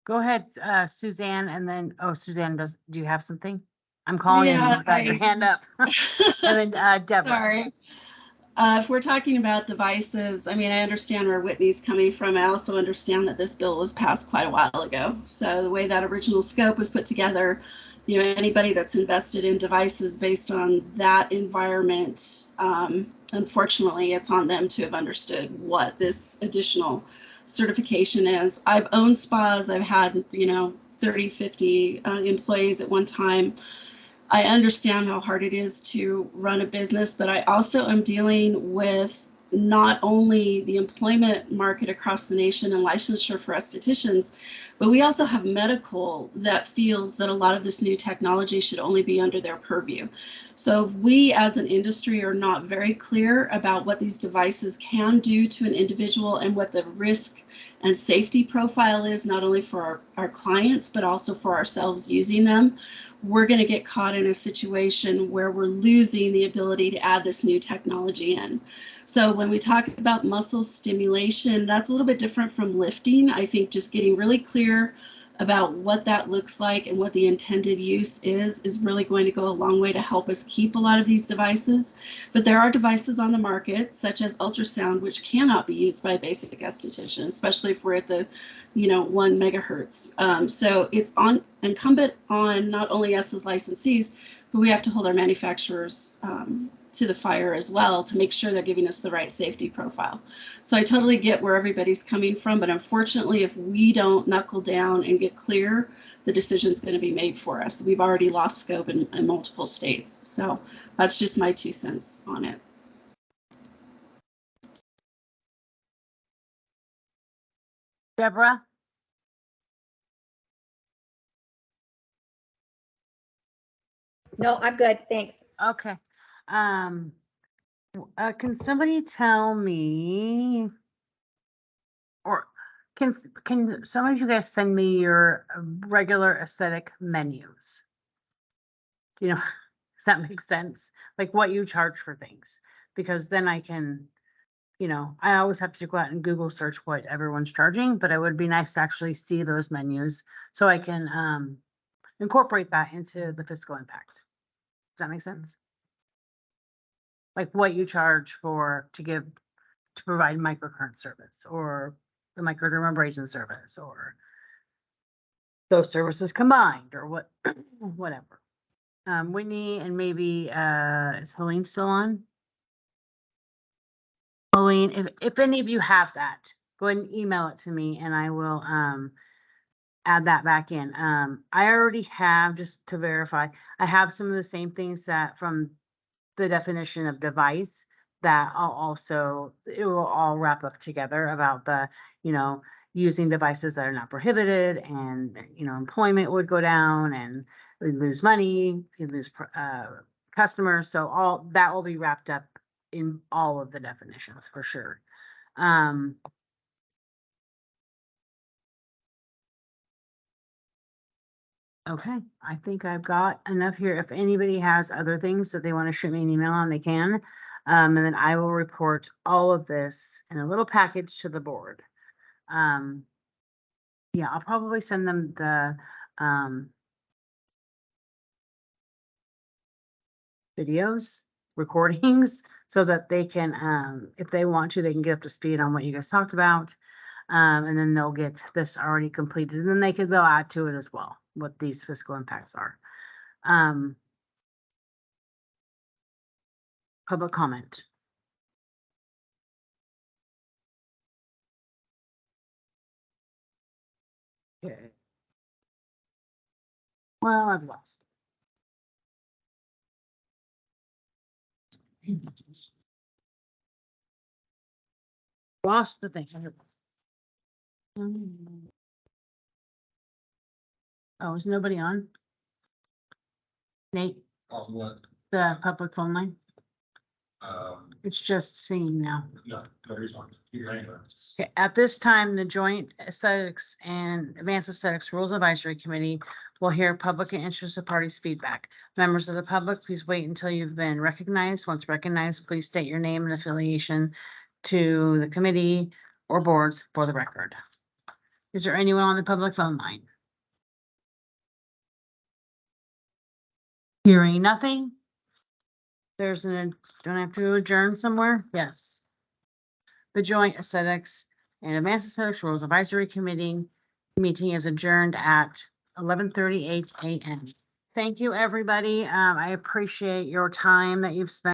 Go ahead, Suzanne, and then, Suzanne, do you have something? I'm calling you, you've got your hand up. And then Deborah. Sorry. If we're talking about devices, I mean, I understand where Whitney's coming from. I also understand that this bill was passed quite a while ago. So the way that original scope was put together, you know, anybody that's invested in devices based on that environment, unfortunately, it's on them to have understood what this additional certification is. I've owned spas. I've had, you know, 30, 50 employees at one time. I understand how hard it is to run a business, but I also am dealing with not only the employment market across the nation and licensure for estheticians, but we also have medical that feels that a lot of this new technology should only be under their purview. So if we as an industry are not very clear about what these devices can do to an individual and what the risk and safety profile is, not only for our clients, but also for ourselves using them, we're going to get caught in a situation where we're losing the ability to add this new technology in. So when we talk about muscle stimulation, that's a little bit different from lifting. I think just getting really clear about what that looks like and what the intended use is really going to go a long way to help us keep a lot of these devices. But there are devices on the market, such as ultrasound, which cannot be used by a basic esthetician, especially if we're at the, you know, 1 megahertz. So it's incumbent on not only us as licensees, but we have to hold our manufacturers to the fire as well to make sure they're giving us the right safety profile. So I totally get where everybody's coming from, but unfortunately, if we don't knuckle down and get clear, the decision's going to be made for us. We've already lost scope in multiple states. So that's just my 2 cents on it. Deborah? No, I'm good. Thanks. Okay. Can somebody tell me, or can some of you guys send me your regular aesthetic menus? You know, does that make sense? Like what you charge for things, because then I can, you know, I always have to go out and Google search what everyone's charging, but it would be nice to actually see those menus so I can incorporate that into the fiscal impact. Does that make sense? Like what you charge to provide microcurrent service, or the microdermabrasion service, or those services combined, or whatever. Whitney, and maybe is Helene still on? Helene, if any of you have that, go ahead and email it to me and I will add that back in. I already have, just to verify, I have some of the same things that from the definition of device that I'll also, it will all wrap up together about the, using devices that are not prohibited, and, employment would go down, and we lose money, you lose, customers. So all that will be wrapped up in all of the definitions for sure. Okay, I think I've got enough here. If anybody has other things that they want to shoot me an email on, they can. And then I will report all of this in a little package to the board. Yeah, I'll probably send them the videos, recordings, so that they can, if they want to, they can get up to speed on what you guys talked about. And then they'll get this already completed, and then they'll add to it as well, what these fiscal impacts are. Public comment. Okay. Well, I've lost. Lost the thing. Oh, is nobody on? Nate, the public phone line? It's just singing now. Okay, at this time, the Joint Aesthetics and Advanced Aesthetics Rules Advisory Committee will hear public and interested parties' feedback. Members of the public, please wait until you've been recognized. Once recognized, please state your name and affiliation to the committee or boards for the record. Is there anyone on the public phone line? Hearing nothing? Don't I have to adjourn somewhere? Yes. The Joint Aesthetics and Advanced Aesthetics Rules Advisory Committee meeting is adjourned at 11:38 a.m. Thank you, everybody. I appreciate your time that you've spent.